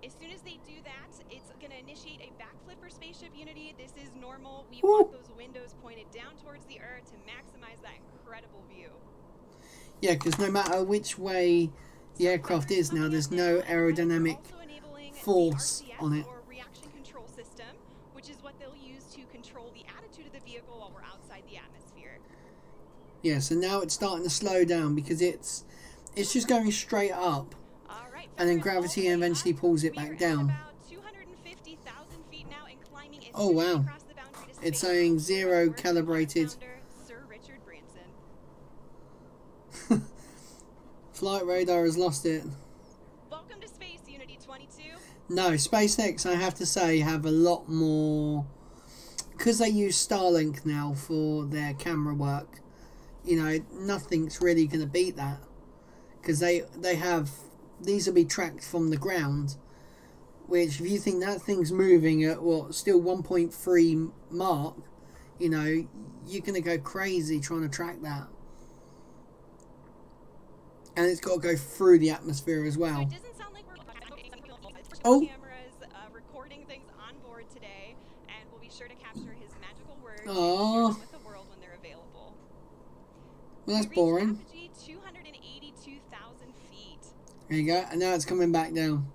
as soon as they do that, it's going to initiate a backflip for Spaceship Unity. This is normal. We want those windows pointed down towards the Earth to maximize that incredible view. Yeah, because no matter which way the aircraft is now, there's no aerodynamic force on it. Or reaction control system, which is what they'll use to control the attitude of the vehicle while we're outside the atmosphere. Yeah, so now it's starting to slow down because it's just going straight up, and then gravity eventually pulls it back down. Oh wow, it's saying 0 calibrated. Sir Richard Branson. Flight radar has lost it. Welcome to space, Unity 22. No, SpaceX, I have to say, have a lot more, because they use Starlink now for their camera work. You know, nothing's really going to beat that, because they have, these will be tracked from the ground, which if you think that thing's moving at what, still 1.3 mark, you know, you're going to go crazy trying to track that. And it's got to go through the atmosphere as well. So it doesn't sound like we're Oh. cameras recording things on board today, and we'll be sure to capture his magical words and share Aww. them with the world when they're available. Well, that's We reached boring. apogee 282,000 feet. There you go. And now it's coming back down.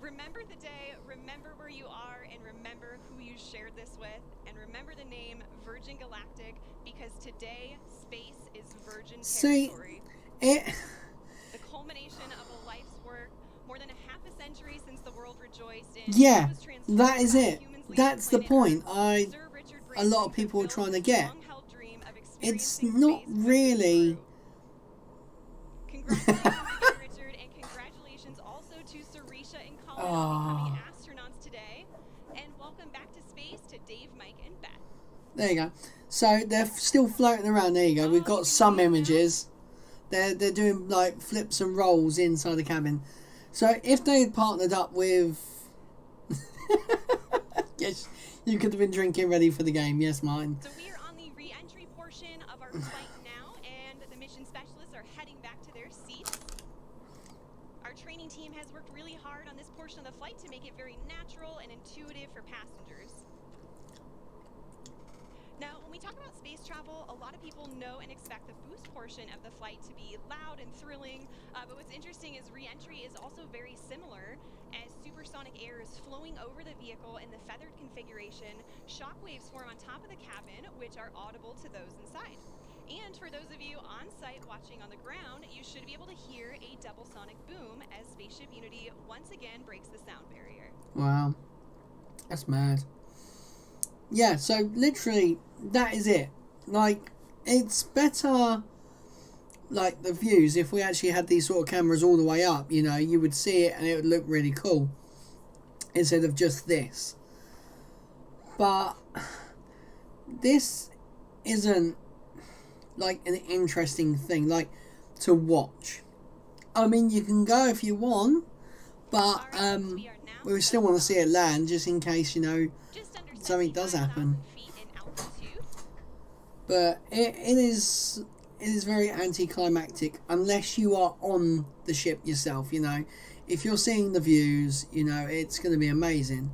Remember the day, remember where you are, and remember who you shared this with, and remember the name Virgin Galactic, because today space is virgin See, territory. The culmination of a life's work, more than a half a century since the world rejoiced in. Yeah, that is it. That's the point a lot of people are trying to get. It's not really... Congratulations again, Richard, and congratulations also to Sarisha and Colin on becoming astronauts today. And welcome back to space to Dave, Mike, and Beth. There you go. So they're still floating around. There you go. We've got some images. They're doing like flips and rolls inside the cabin. So if they had partnered up with... Yes, you could have been drinking ready for the game. Yes, mine. So we are on the re-entry portion of our flight now, and the mission specialists are heading back to their seats. Our training team has worked really hard on this portion of the flight to make it very natural and intuitive for passengers. Now, when we talk about space travel, a lot of people know and expect the boost portion of the flight to be loud and thrilling, but what's interesting is re-entry is also very similar, as supersonic air is flowing over the vehicle in the feathered configuration. Shock waves form on top of the cabin, which are audible to those inside. And for those of you on site watching on the ground, you should be able to hear a double sonic boom as Spaceship Unity once again breaks the sound barrier. Wow. That's mad. Yeah, so literally, that is it. Like, it's better, like, the views, if we actually had these sort of cameras all the way up, you know, you would see it and it would look really cool. Instead of just this. But, this isn't, like, an interesting thing, like, to watch. I mean, you can go if you want, but, we still want to see it land, just in case, you know, something does happen. But it is very anticlimactic unless you are on the ship yourself, you know. If you're seeing the views, you know, it's going to be amazing.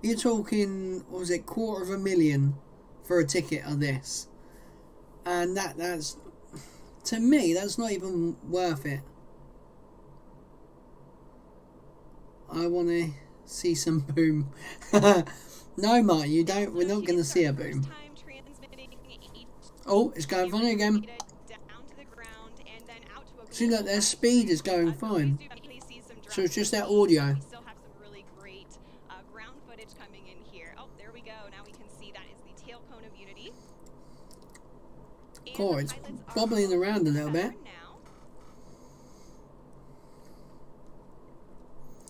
You're talking, what was it, $250,000 for a ticket of this. And that's, to me, that's not even worth it. I want to see some boom. No, Mark, you don't. We're not going to see a boom. Oh, it's going funny again. See, look, their speed is going fine. So it's just their audio. We still have some really great ground footage coming in here. Oh, there we go. Now we can see that is the tail cone of Unity. Oh, it's bobbling around a little bit.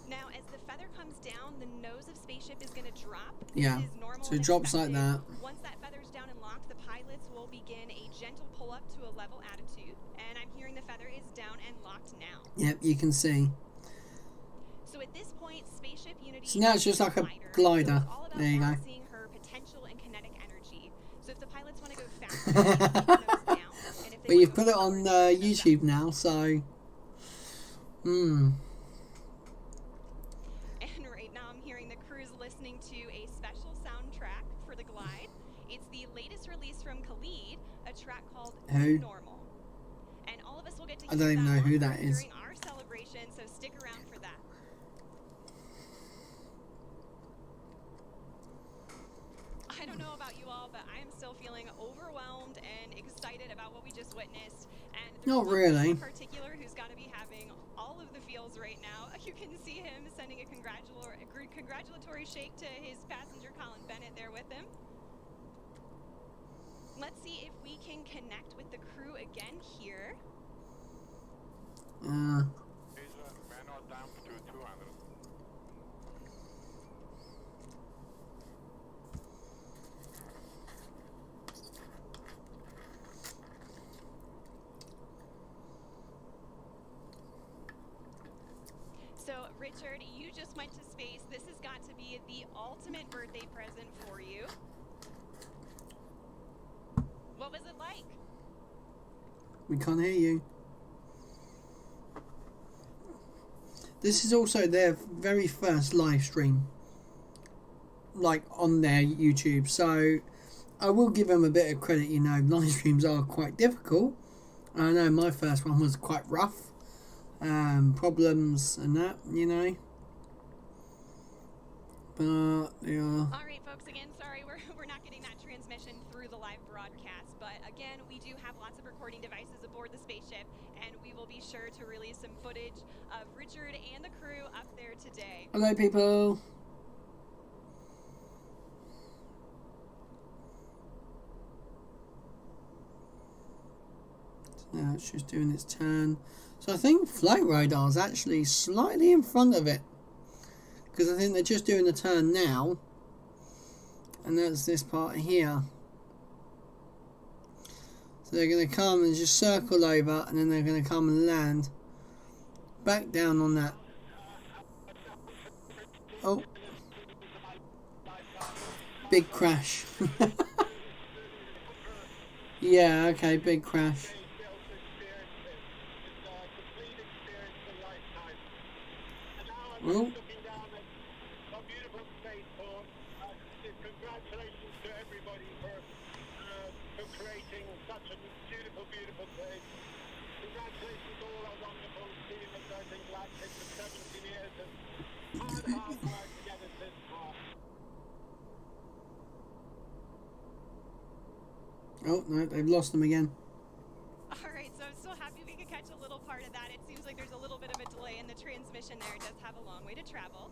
Now, as the feather comes down, the nose of spaceship is going to drop. Yeah, so it drops like that. Once that feather's down and locked, the pilots will begin a gentle pull up to a level attitude. And I'm hearing the feather is down and locked now. Yep, you can see. So at this point, Spaceship Unity. So now it's just like a glider. There you go. Seeing her potential and kinetic energy. So if the pilots want to go faster, down, but you've put it on YouTube now, so. And right now I'm hearing the crew's listening to a special soundtrack for the glide. It's the latest release from Khalid, a track called Who? Normal. And all of us will get to I don't even know who that is. during our celebration, so stick around for that. I don't know about you all, but I am still feeling overwhelmed and excited about what we just witnessed. And there's Not one really. in particular who's got to be having all of the feels right now. You can see him sending a congratulatory shake to his passenger Colin Bennett there with him. Let's see if we can connect with the crew again here. Manual dump to 200. So Richard, you just went to space. This has got to be the ultimate birthday present for you. What was it like? We can't hear you. This is also their very first live stream, like on their YouTube, so I will give them a bit of credit. You know, live streams are quite difficult. I know my first one was quite rough, problems and that, you know. But yeah. All right, folks. Again, sorry we're not getting that transmission through the live broadcast, but again, we do have lots of recording devices aboard the spaceship, and we will be sure to release some footage of Richard and the crew up there today. Hello, people. Now it's just doing its turn. So I think flight radar is actually slightly in front of it, because I think they're just doing the turn now, and that's this part here. So they're going to come and just circle over, and then they're going to come and land back down on that. Oh, big crash. Yeah, okay, big crash. Well, congratulations to everybody for creating such a beautiful, beautiful place. Congratulations to all our wonderful team at Virgin Galactic for 17 years of hard work to get us this far. oh no, they've lost them again. All right, so I'm so happy we could catch a little part of that. It seems like there's a little bit of a delay in the transmission there. It does have a long way to travel,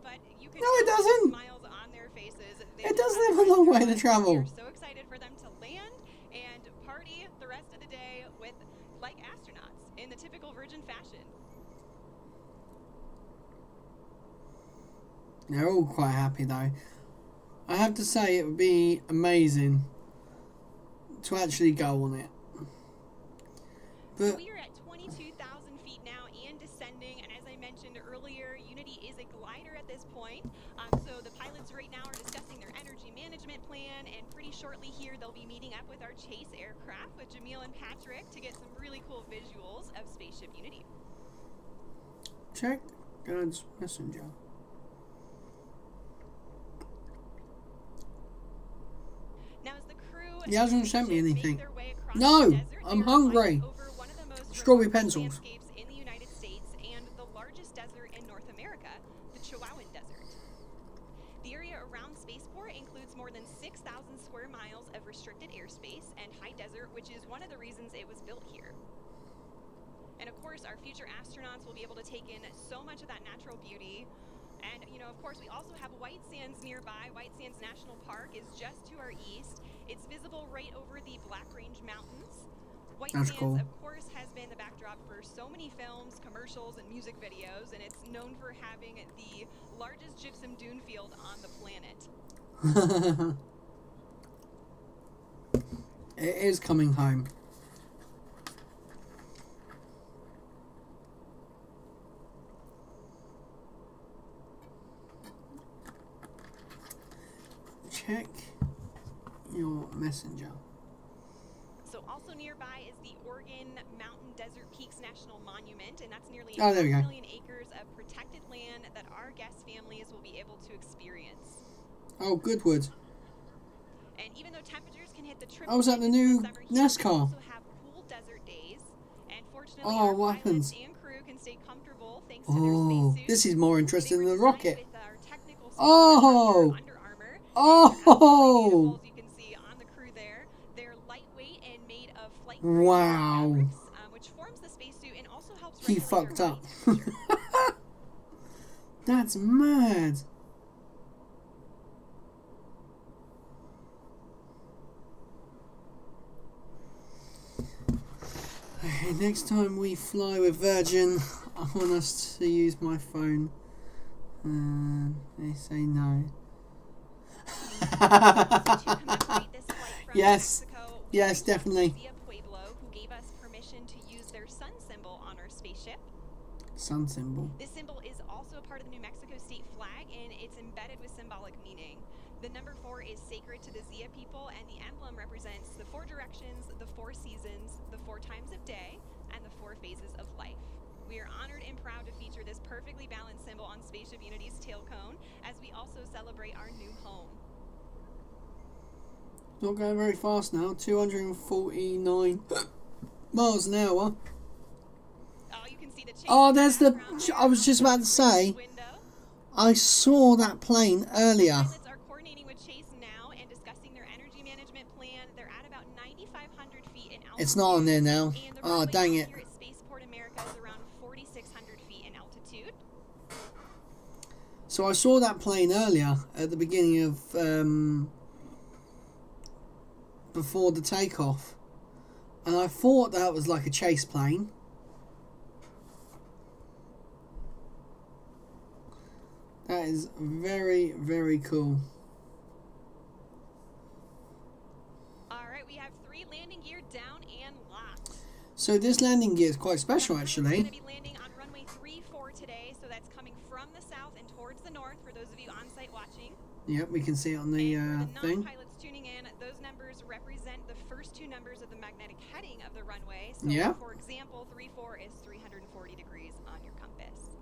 but you can No, it doesn't. Smiles on their faces. It doesn't have a long way to travel. We're so excited for them to land and party the rest of the day with like astronauts in the typical Virgin fashion. They're all quite happy though. I have to say it would be amazing to actually go on it. But So we are at 22,000 feet now and descending, and as I mentioned earlier, Unity is a glider at this point. So the pilots right now are discussing their energy management plan, and pretty shortly here they'll be meeting up with our chase aircraft with Jamil and Patrick to get some really cool visuals of Spaceship Unity. check God's messenger. Now, as the crew He hasn't sent me anything. their way across No, the desert, I'm they are hungry. flying over one of the most Strawberry remarkable pencils. landscapes in the United States and the largest desert in North America, the Chihuahuan Desert. The area around Spaceport includes more than 6,000 square miles of restricted airspace and high desert, which is one of the reasons it was built here. And of course, our future astronauts will be able to take in so much of that natural beauty. And, you know, of course, we also have White Sands nearby. White Sands National Park is just to our east. It's visible right over the Black Range Mountains. White That's Sands, cool. of course, has been the backdrop for so many films, commercials, and music videos, and it's known for having the largest gypsum dune field on the planet. It is coming home. Check your messenger. So also nearby is the Oregon Mountain Desert Peaks National Monument, and that's nearly Oh, there we 1 go. million acres of protected land that our guest families will be able to experience. Oh, Goodwood. And even though temperatures can hit the triple Oh, was that the digits in new summer heat, we NASCAR? also have cool desert days. And fortunately, Oh, our what pilots happens? and crew can stay comfortable thanks to their Oh, spacesuits. this is more interesting than the rocket. With our technical Oh! Under Armour. Oh! As you can see on the crew there, they're lightweight and made of flight Wow. fabrics, which forms the spacesuit and also helps He regulate fucked your up. body temperature. That's mad. Okay, next time we fly with Virgin, I want us to use my phone. They say no. Yes, yes, definitely. Pueblo, who gave us permission to use their sun symbol on our spaceship. Sun symbol. This symbol is also symbolic meaning. The number 4 is sacred to the Zia people, and the emblem represents the 4 directions, the 4 seasons, the 4 times of day, and the 4 phases of life. We are honored and proud to feature this perfectly balanced symbol on Spaceship Unity's tail cone, as we also celebrate our new home. Not going very fast now, 249 miles an hour. Oh, there's the... I was just about to say, I saw that plane earlier. Pilots are coordinating with Chase now and discussing their energy management plan. They're at about 9,500 feet in altitude. It's not on there now. Oh, dang it. Here at Spaceport America is around 4,600 feet in altitude. So I saw that plane earlier at the beginning of... before the takeoff. And I thought that was like a chase plane. That is very, very cool. Alright, we have 3 landing gear down and locked. So this landing gear is quite special, We're actually. going to be landing on runway 34 today, so that's coming from the south and towards the north for those of you on site watching. Yep, we can see it on the thing. Non-pilots tuning in, those numbers represent the first 2 numbers of the magnetic heading of the runway. So, yeah. For example, 34 is 340 degrees on your compass.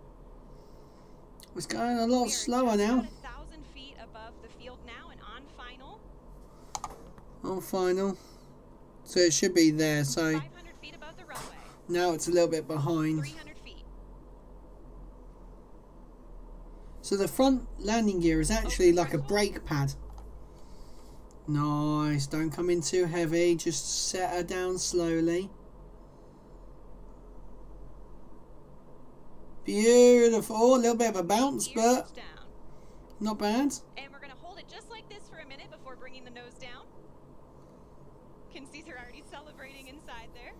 It's going a lot slower now. About 1,000 feet above the field now and on final. On final. So it should be there. So 500 feet above the runway. Now it's a little bit behind. 300 feet. So the front landing gear is actually like a brake pad. Nice. Don't come in too heavy. Just set her down slowly. Beautiful. A little bit of a bounce, but not bad. And we're going to hold it just like this for a minute before bringing the nose down. Can see they're already celebrating inside there.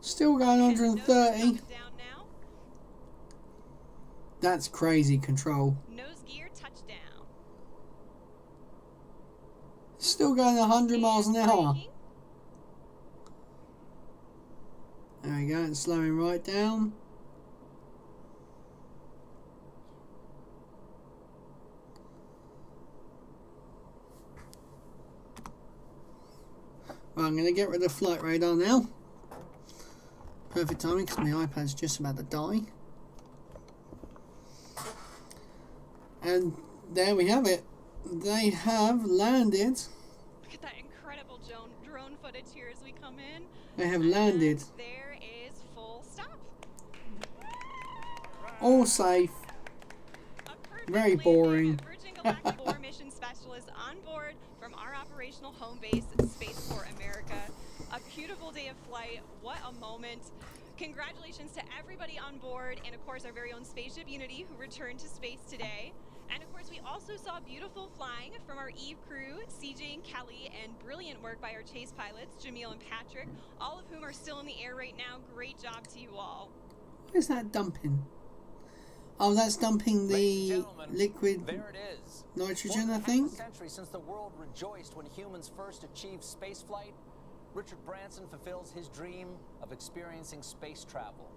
Still going 130. Down now. That's crazy control. Nose gear touchdown. Still going 100 miles an hour. There we go. It's slowing right down. Well, I'm going to get rid of flight radar now. Perfect timing because my iPad's just about to die. And there we have it. They have landed. Look at that incredible drone footage here as we come in. They have landed. There is full stop. All safe. Very boring. Virgin Galactic 4 mission specialist on board from our operational home base, Spaceport America. A beautiful day of flight. What a moment. Congratulations to everybody on board, and of course our very own Spaceship Unity who returned to space today. And of course we also saw beautiful flying from our Eve crew, CJ and Kelly, and brilliant work by our chase pilots, Jamil and Patrick, all of whom are still in the air right now. Great job to you all. What is that dumping? Oh, that's dumping the liquid there it is. nitrogen, I More than think. half a century since the world rejoiced when humans first achieved spaceflight, Richard Branson fulfills his dream of experiencing space travel.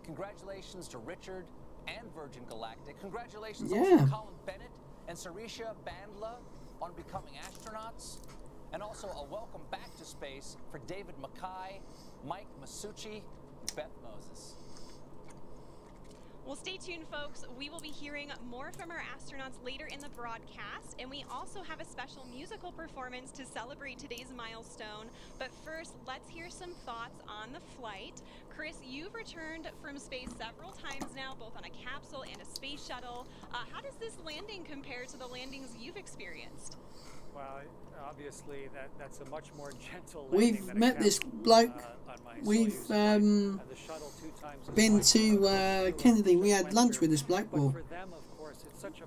Congratulations to Richard and Virgin Galactic. Congratulations also to Colin Bennett and Sarisha Bandla on becoming astronauts. And also a welcome back to space for David Mackay, Mike Masucci, Beth Moses. Well, stay tuned, folks. We will be hearing more from our astronauts later in the broadcast, and we also have a special musical performance to celebrate today's milestone. But first, let's hear some thoughts on the flight. Chris, you've returned from space several times now, both on a capsule and a space shuttle. How does this landing compare to the landings you've experienced? Well, obviously that's a much more gentle landing. We've met this bloke. We've been to Kennedy. We had lunch with this bloke. Well,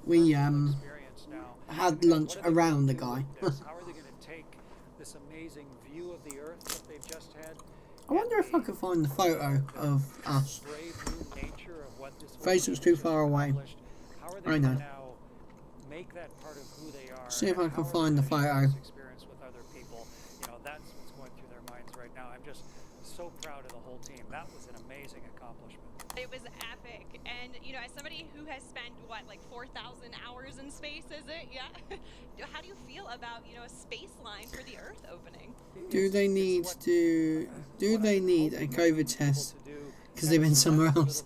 we had lunch around the guy. How are they going to take this amazing view of the Earth that they've just had? I wonder if I could find the photo of us. Facebook's too far away. I know. Make that part of who they are. See if I can find the photo. Experience with other people. You know, that's what's going through their minds right now. I'm just so proud of the whole team. That was an amazing accomplishment. It was epic. And, you know, as somebody who has spent, what, like 4,000 hours in space, is it? Yeah. How do you feel about, you know, a space line for the Earth opening? Do they need a COVID test because they've been somewhere else?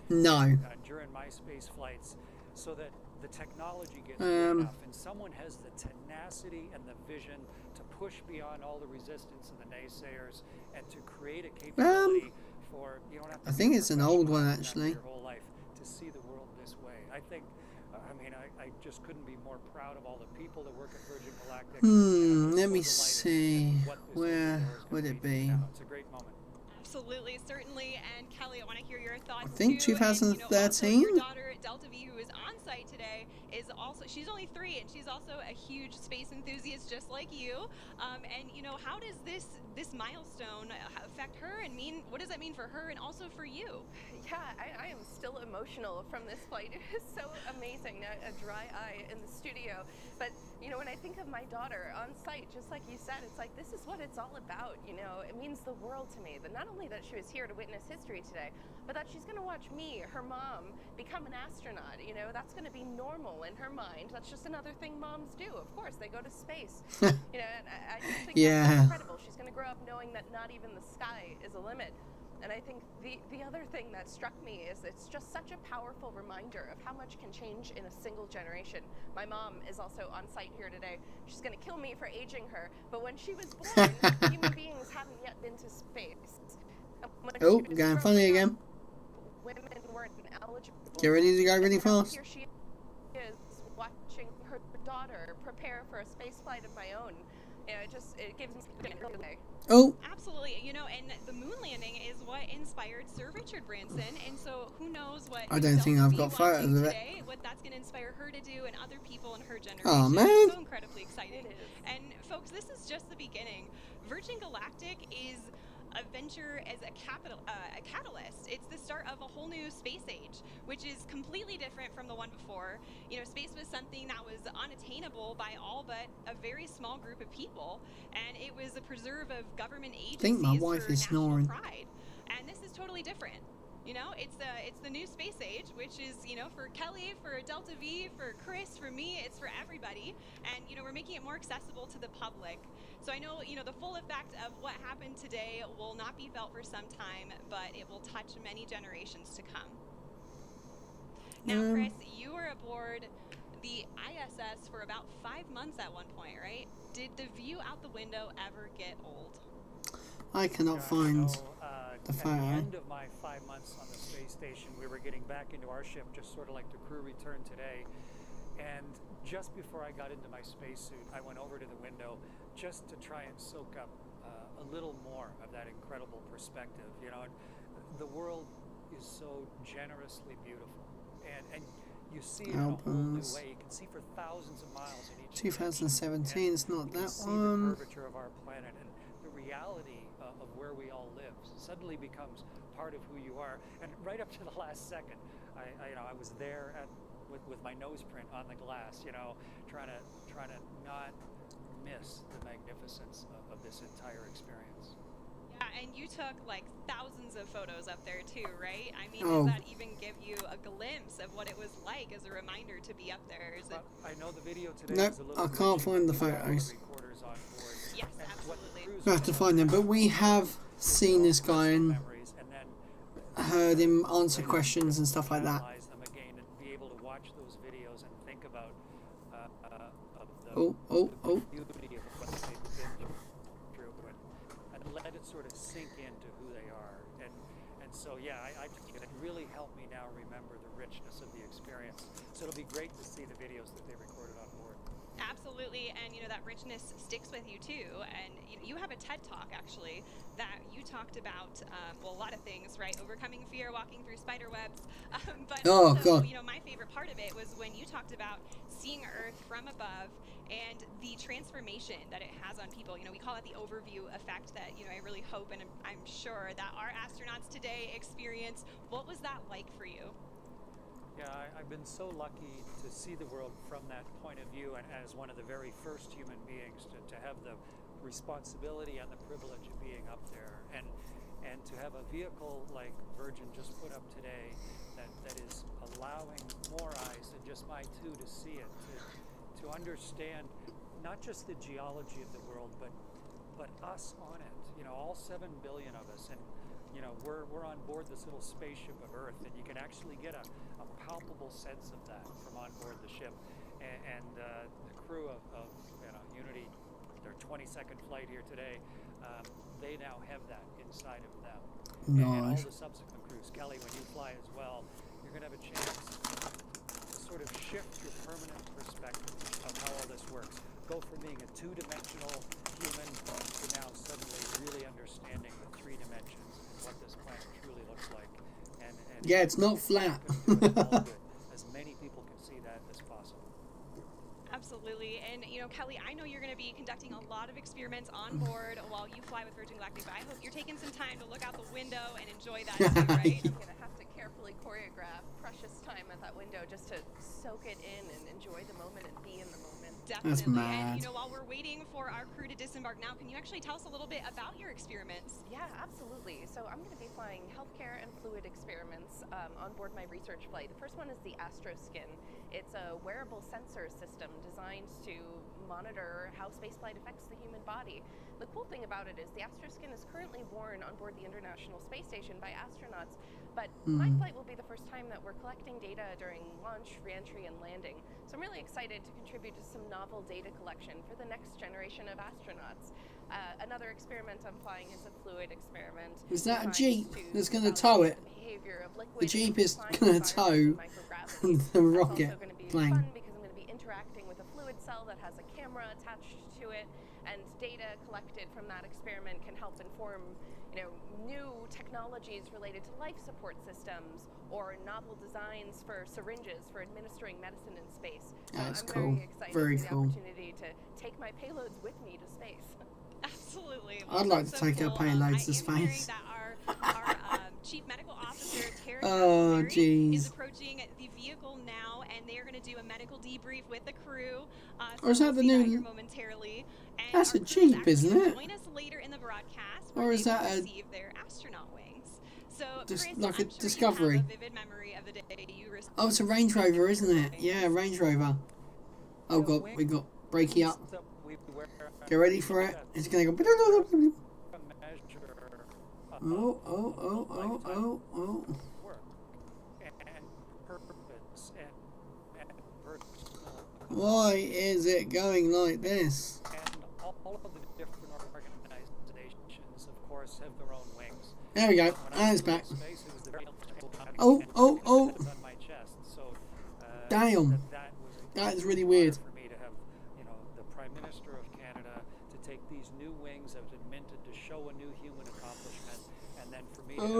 No. During my space flights, so that the technology gets good enough and someone has the tenacity and the vision to push beyond all the resistance and the naysayers and to create a capability for, you don't have to I think it's an old one actually. your whole life to see the world this way. I think, I just couldn't be more proud of all the people that work at Virgin Galactic. Let me see. Where would it be? It's a great moment. Absolutely, certainly. And Kelly, I want to hear your thoughts. I think too. 2013. And, your daughter Delta V, who is on site today, is also, she's only 3, and she's also a huge space enthusiast just like you. And how does this milestone affect her and what does that mean for her and also for you? Yeah, I am still emotional from this flight. It is so amazing. A dry eye in the studio. But, when I think of my daughter on site, just like you said, it's like, this is what it's all about, It means the world to me. That not only that she was here to witness history today, but that she's going to watch me, her mom, become an astronaut. That's going to be normal in her mind. That's just another thing moms do. Of course, they go to space. And I just think that's incredible. She's going to grow up knowing that not even the sky is a limit. And I think the other thing that struck me is it's just such a powerful reminder of how much can change in a single generation. My mom is also on site here today. She's going to kill me for aging her, but when she was born, human beings hadn't yet been to space. Oh, going funny again. Women weren't eligible. Get ready to go really fast. Here she is watching her daughter prepare for a space flight of my own. It gives me a day. Oh. Absolutely. And the moon landing is what inspired Sir Richard Branson, and so who knows what I don't think I've got photos of it. Today, what that's going to inspire her to do and other people in her generation. Oh man. It's so incredibly exciting. And folks, this is just the beginning. Virgin Galactic is a venture as a catalyst. It's the start of a whole new space age, which is completely different from the one before. Space was something that was unattainable by all but a very small group of people, and it was a preserve of government agencies. I think my wife is snoring. Pride. And this is totally different. It's the new space age, which is, for Kelly, for Delta V, for Chris, for me, it's for everybody. And, we're making it more accessible to the public. So I know, the full effect of what happened today will not be felt for some time, but it will touch many generations to come. Now, Chris, you were aboard the ISS for about 5 months at one point, right? Did the view out the window ever get old? I cannot find the photo. At the end of my 5 months on the space station, we were getting back into our ship, just sort of like the crew returned today. And just before I got into my spacesuit, I went over to the window just to try and soak up a little more of that incredible perspective. The world is so generously beautiful, and you see it in a whole new way. You can see for thousands of miles in each 2017, it's not that see one. the curvature of our planet, and the reality of where we all live suddenly becomes part of who you are. And right up to the last second, I was there with my nose print on the glass, trying to not miss the magnificence of this entire experience. Yeah, and you took like thousands of photos up there too, right? I mean, Oh. does that even give you a glimpse of what it was like as a reminder to be up there? Is it? I know the video today Nope, is a little I can't glitchy, find the but we have all photos. recorders on board. Yes, And what the absolutely. crews I have to find them, but we have seen this guy and memories, and then heard him answer questions and stuff like that. analyze them again and be able to watch those videos and think about Oh. the beauty of what they've been through and let it sort of sink into who they are. And so, yeah, it really helped me now remember the richness of the experience. So it'll be great to see the videos that they recorded on board. Absolutely, and that richness sticks with you too. And you have a TED Talk actually that you talked about, a lot of things, right? Overcoming fear, walking through spider webs. But Oh, also, God. my favorite part of it was when you talked about seeing Earth from above and the transformation that it has on people. We call it the overview effect that, I really hope and I'm sure that our astronauts today experience. What was that like for you? Yeah, I've been so lucky to see the world from that point of view, and as one of the very first human beings to have the responsibility and the privilege of being up there, and to have a vehicle like Virgin just put up today that is allowing more eyes than just my two to see it, to understand not just the geology of the world, but us on it. You know, all 7 billion of us, and you know, we're on board this little spaceship of Earth, and you can actually get a palpable sense of that from on board the ship. And the crew of you know, Unity, their 22nd flight here today, they now have that inside of them. And all the subsequent crews. Kelly, when you fly as well, you're going to have a chance to sort of shift your permanent perspective of how all this works. Go from being a two-dimensional human to now suddenly really understanding the 3 dimensions and what this planet truly looks like. And yeah, it's not flat. As many people can see that as possible. Absolutely. And, you know, Kelly, I know you're going to be conducting a lot of experiments on board while you fly with Virgin Galactic, but I hope you're taking some time to look out the window and enjoy that too, right? I'm going to have to carefully choreograph precious time at that window just to soak it in and enjoy the moment and be in the moment. Definitely. That's mad. And, you know, while we're waiting for our crew to disembark now, can you actually tell us a little bit about your experiments? Yeah, absolutely. So I'm going to be flying healthcare and fluid experiments on board my research flight. The first one is the AstroSkin. It's a wearable sensor system designed to monitor how spaceflight affects the human body. The cool thing about it is the AstroSkin is currently worn on board the International Space Station by astronauts, but my flight will be the first time that we're collecting data during launch, reentry, and landing. So I'm really excited to contribute to some novel data collection for the next generation of astronauts. Another experiment I'm flying is a fluid experiment. Is that a Jeep that's going to tow it? The Jeep is going to tow the rocket plane. Because I'm going to be interacting with a fluid cell that has a camera attached to it, and data collected from that experiment can help inform, you know, new technologies related to life support systems or novel designs for syringes for administering medicine in space. That's I'm cool. very excited Very for the cool. opportunity to take my payloads with me to space. Absolutely. I'd like to take our payloads to space. Our Chief Medical Officer, Terry is approaching the vehicle now, and they are going to do a medical debrief with the crew. Or is that the new? Momentarily. And That's a Jeep, isn't it? Join us later in the broadcast, or is that receive their astronaut wings. So, just Chris, like a I'm sure Discovery? You have a vivid memory of the day you Oh, it's a Range Rover, isn't it? Yeah, Range Rover. Oh god, we got breaky up. Get ready for it. It's gonna go. Oh. Why is it going like this? And all of the different organizations, of course, have their own wings. There we go. And it's back. Oh. Damn. That is really weird. For me to have, you know, the Prime Minister of Canada to take these new wings that have been minted to show a new human accomplishment, and then for me to have this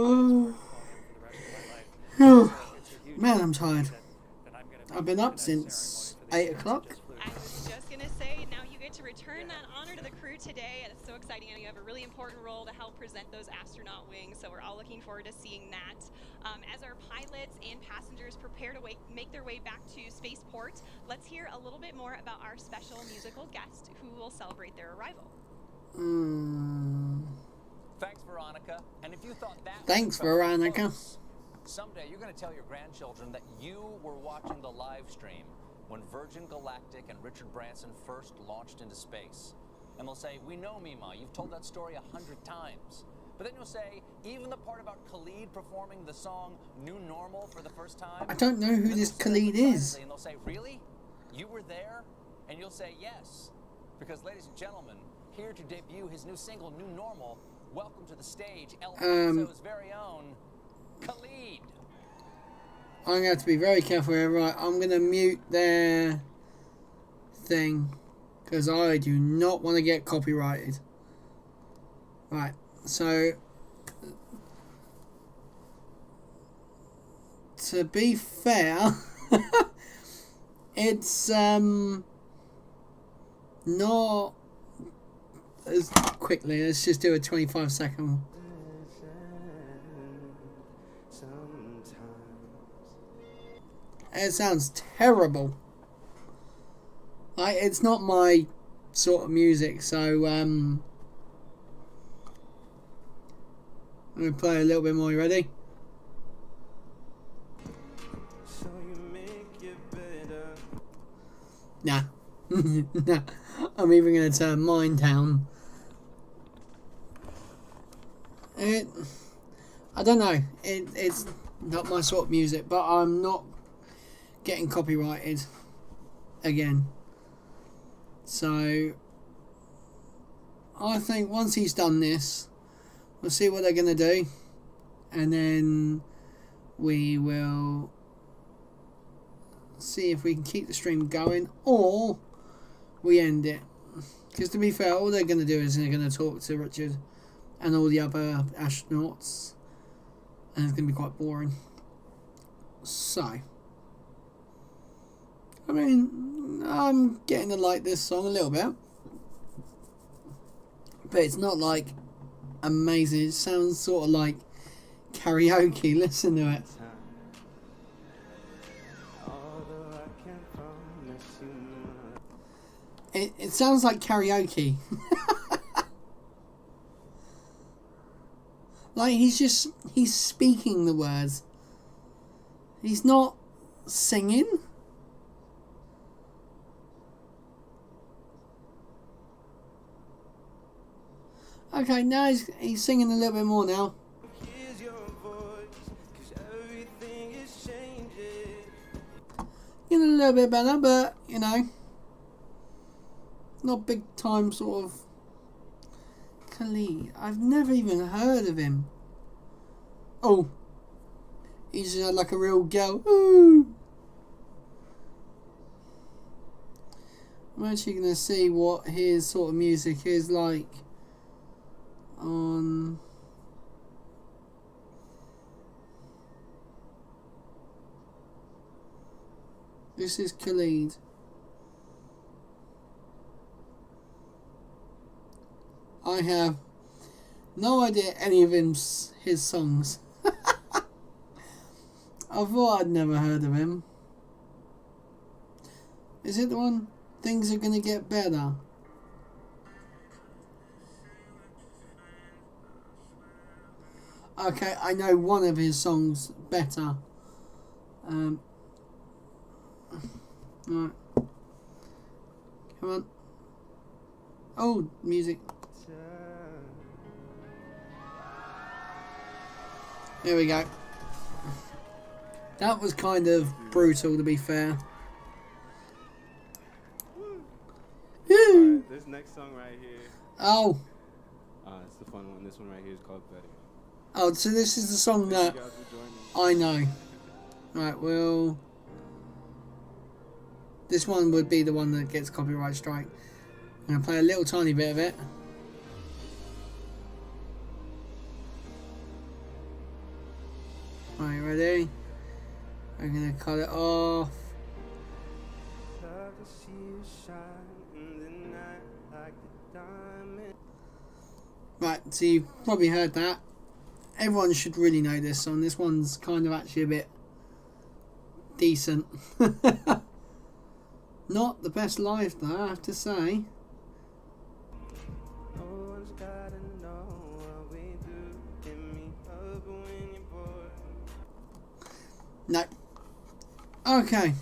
for the rest of my life. Man, I'm tired. I've been up since 8 o'clock. I was just going to say, now you get to return that honor to the crew today. It's so exciting, and you have a really important role to help present those astronaut wings, so we're all looking forward to seeing that. As our pilots and passengers prepare to make their way back to spaceport, let's hear a little bit more about our special musical guest who will celebrate their arrival. Thanks, Veronica. And if you thought that Thanks, Veronica. Someday you're going to tell your grandchildren that you were watching the live stream when Virgin Galactic and Richard Branson first launched into space. And they'll say, we know, Mima, you've told that story 100 times. But then you'll say, even the part about Khalid performing the song New Normal for the first time. I don't know who this Khalid is. And they'll say, really? You were there? And you'll say, yes. Because, ladies and gentlemen, here to debut his new single, New Normal, welcome to the stage, El Paso's very own Khalid. I'm going to have to be very careful here. Right, I'm going to mute their thing because I do not want to get copyrighted. Right, so to be fair, it's not as quickly. Let's just do a 25-second one. It sounds terrible. Like, it's not my sort of music. So I'm going to play a little bit more. You ready? Nah. Nah. I'm even going to turn mine down. I don't know. It's not my sort of music, but I'm not getting copyrighted again. So I think once he's done this, we'll see what they're going to do, and then we will see if we can keep the stream going or we end it. Because to be fair, all they're going to do is they're going to talk to Richard and all the other astronauts, and it's going to be quite boring. So I mean, I'm getting to like this song a little bit, but it's not like amazing. It sounds sort of like karaoke. Listen to it. It sounds like karaoke. Like he's speaking the words. He's not singing. Okay, now he's singing a little bit more now. Getting a little bit better, but you know, not big time sort of. Khalid, I've never even heard of him. Oh, he's like a real girl. Ooh. I'm actually gonna see what his sort of music is like on. This is Khalid. I have no idea any of his songs. I thought I'd never heard of him. Is it the one, Things Are Gonna Get Better? Okay, I know one of his songs better. Right. Come on. Oh, music. There we go. That was kind of brutal, to be fair. Alright, this next song right here. Oh. It's the fun one. This one right here is called Betty. Oh, so this is the song that I know. Right, well, this one would be the one that gets copyright strike. I'm going to play a little tiny bit of it. Right, ready? I'm going to cut it off. Right, so you've probably heard that. Everyone should really know this song. This one's kind of actually a bit decent. Not the best live though, I have to say. No. Okay.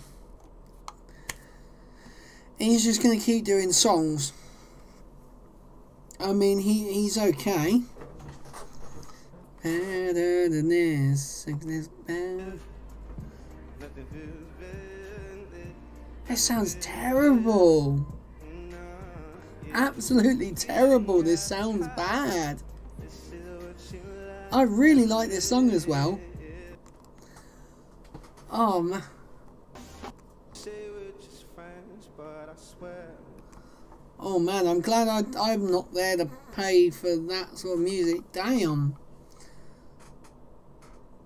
He's just going to keep doing songs. I mean, he's okay. Better than this. That sounds terrible. Absolutely terrible. This sounds bad. I really like this song as well. Oh man. Oh man, I'm glad I'm not there to pay for that sort of music. Damn.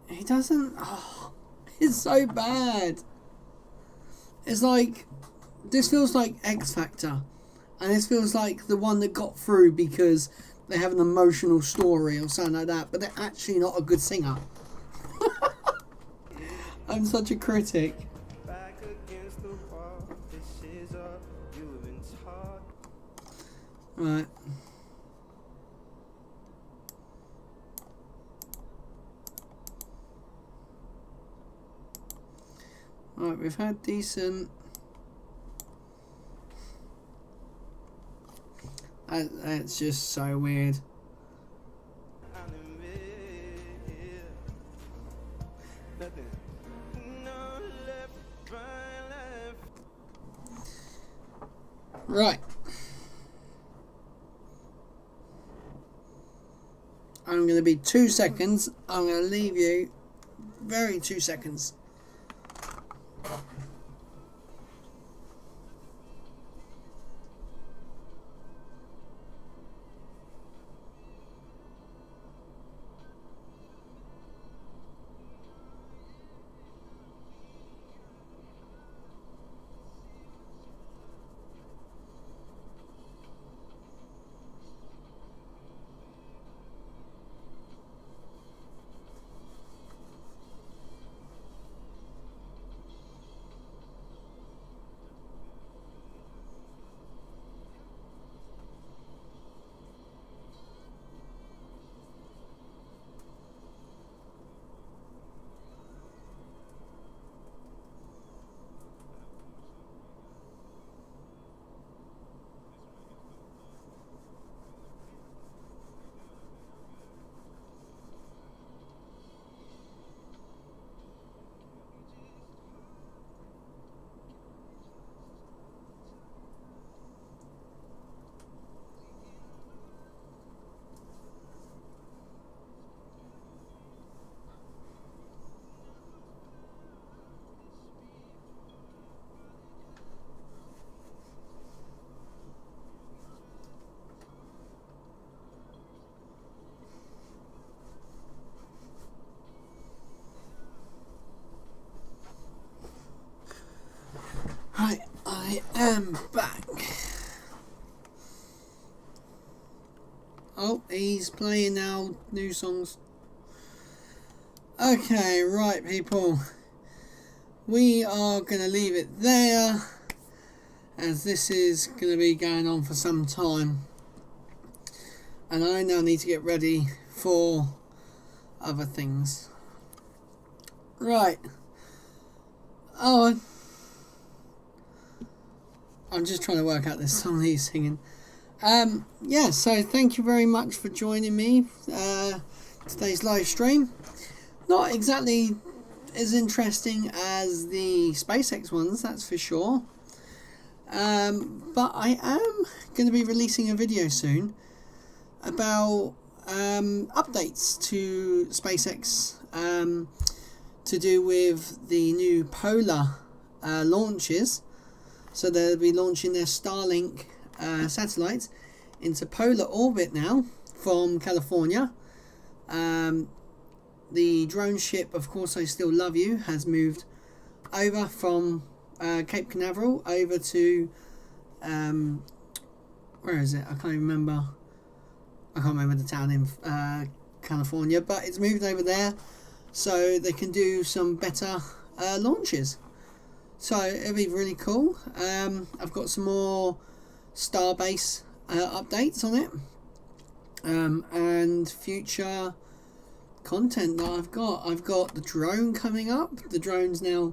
He doesn't. Oh, it's so bad. It's like, this feels like X Factor, and this feels like the one that got through because they have an emotional story or something like that, but they're actually not a good singer. I'm such a critic. Right. Right, we've had decent. That's just so weird. Right. I'm going to be 2 seconds. I'm going to leave you. Very 2 seconds. Right, I am back. Oh, he's playing now new songs. Okay, right people. We are going to leave it there, as this is going to be going on for some time. And I now need to get ready for other things. Right. Oh, I'm just trying to work out this song he's singing. Yeah, so thank you very much for joining me today's live stream. Not exactly as interesting as the SpaceX ones, that's for sure. But I am going to be releasing a video soon about updates to SpaceX to do with the new Polar launches. So they'll be launching their Starlink satellites into polar orbit now from California. The drone ship, of course I Still Love You, has moved over from Cape Canaveral over to where is it? I can't remember the town in California, but it's moved over there so they can do some better launches. So it'll be really cool. I've got some more Starbase updates on it, and future content that I've got the drone coming up. The drone's now,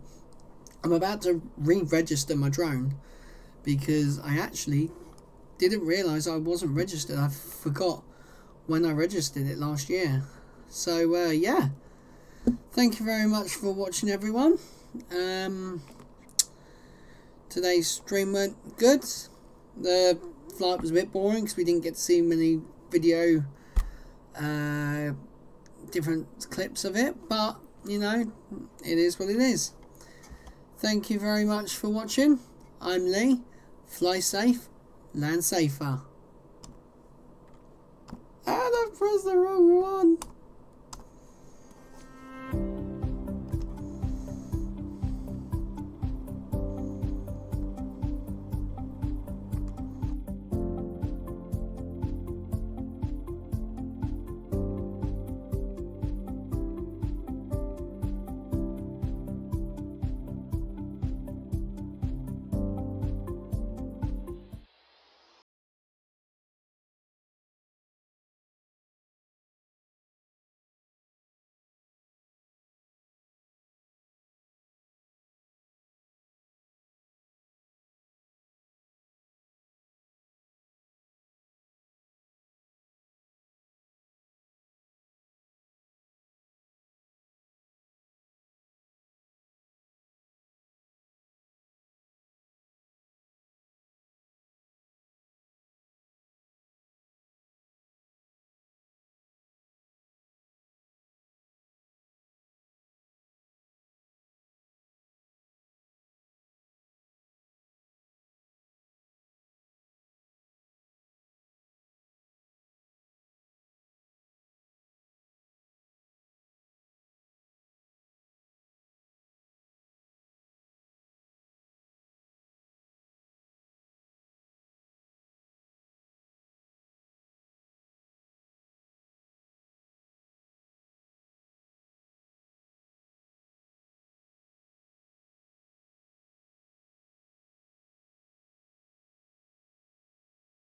I'm about to re-register my drone because I actually didn't realise I wasn't registered. I forgot when I registered it last year. So yeah, thank you very much for watching, everyone. Today's stream went good. The flight was a bit boring because we didn't get to see many video different clips of it, but you know, it is what it is. Thank you very much for watching. I'm Lee. Fly safe, land safer. And I pressed the wrong one.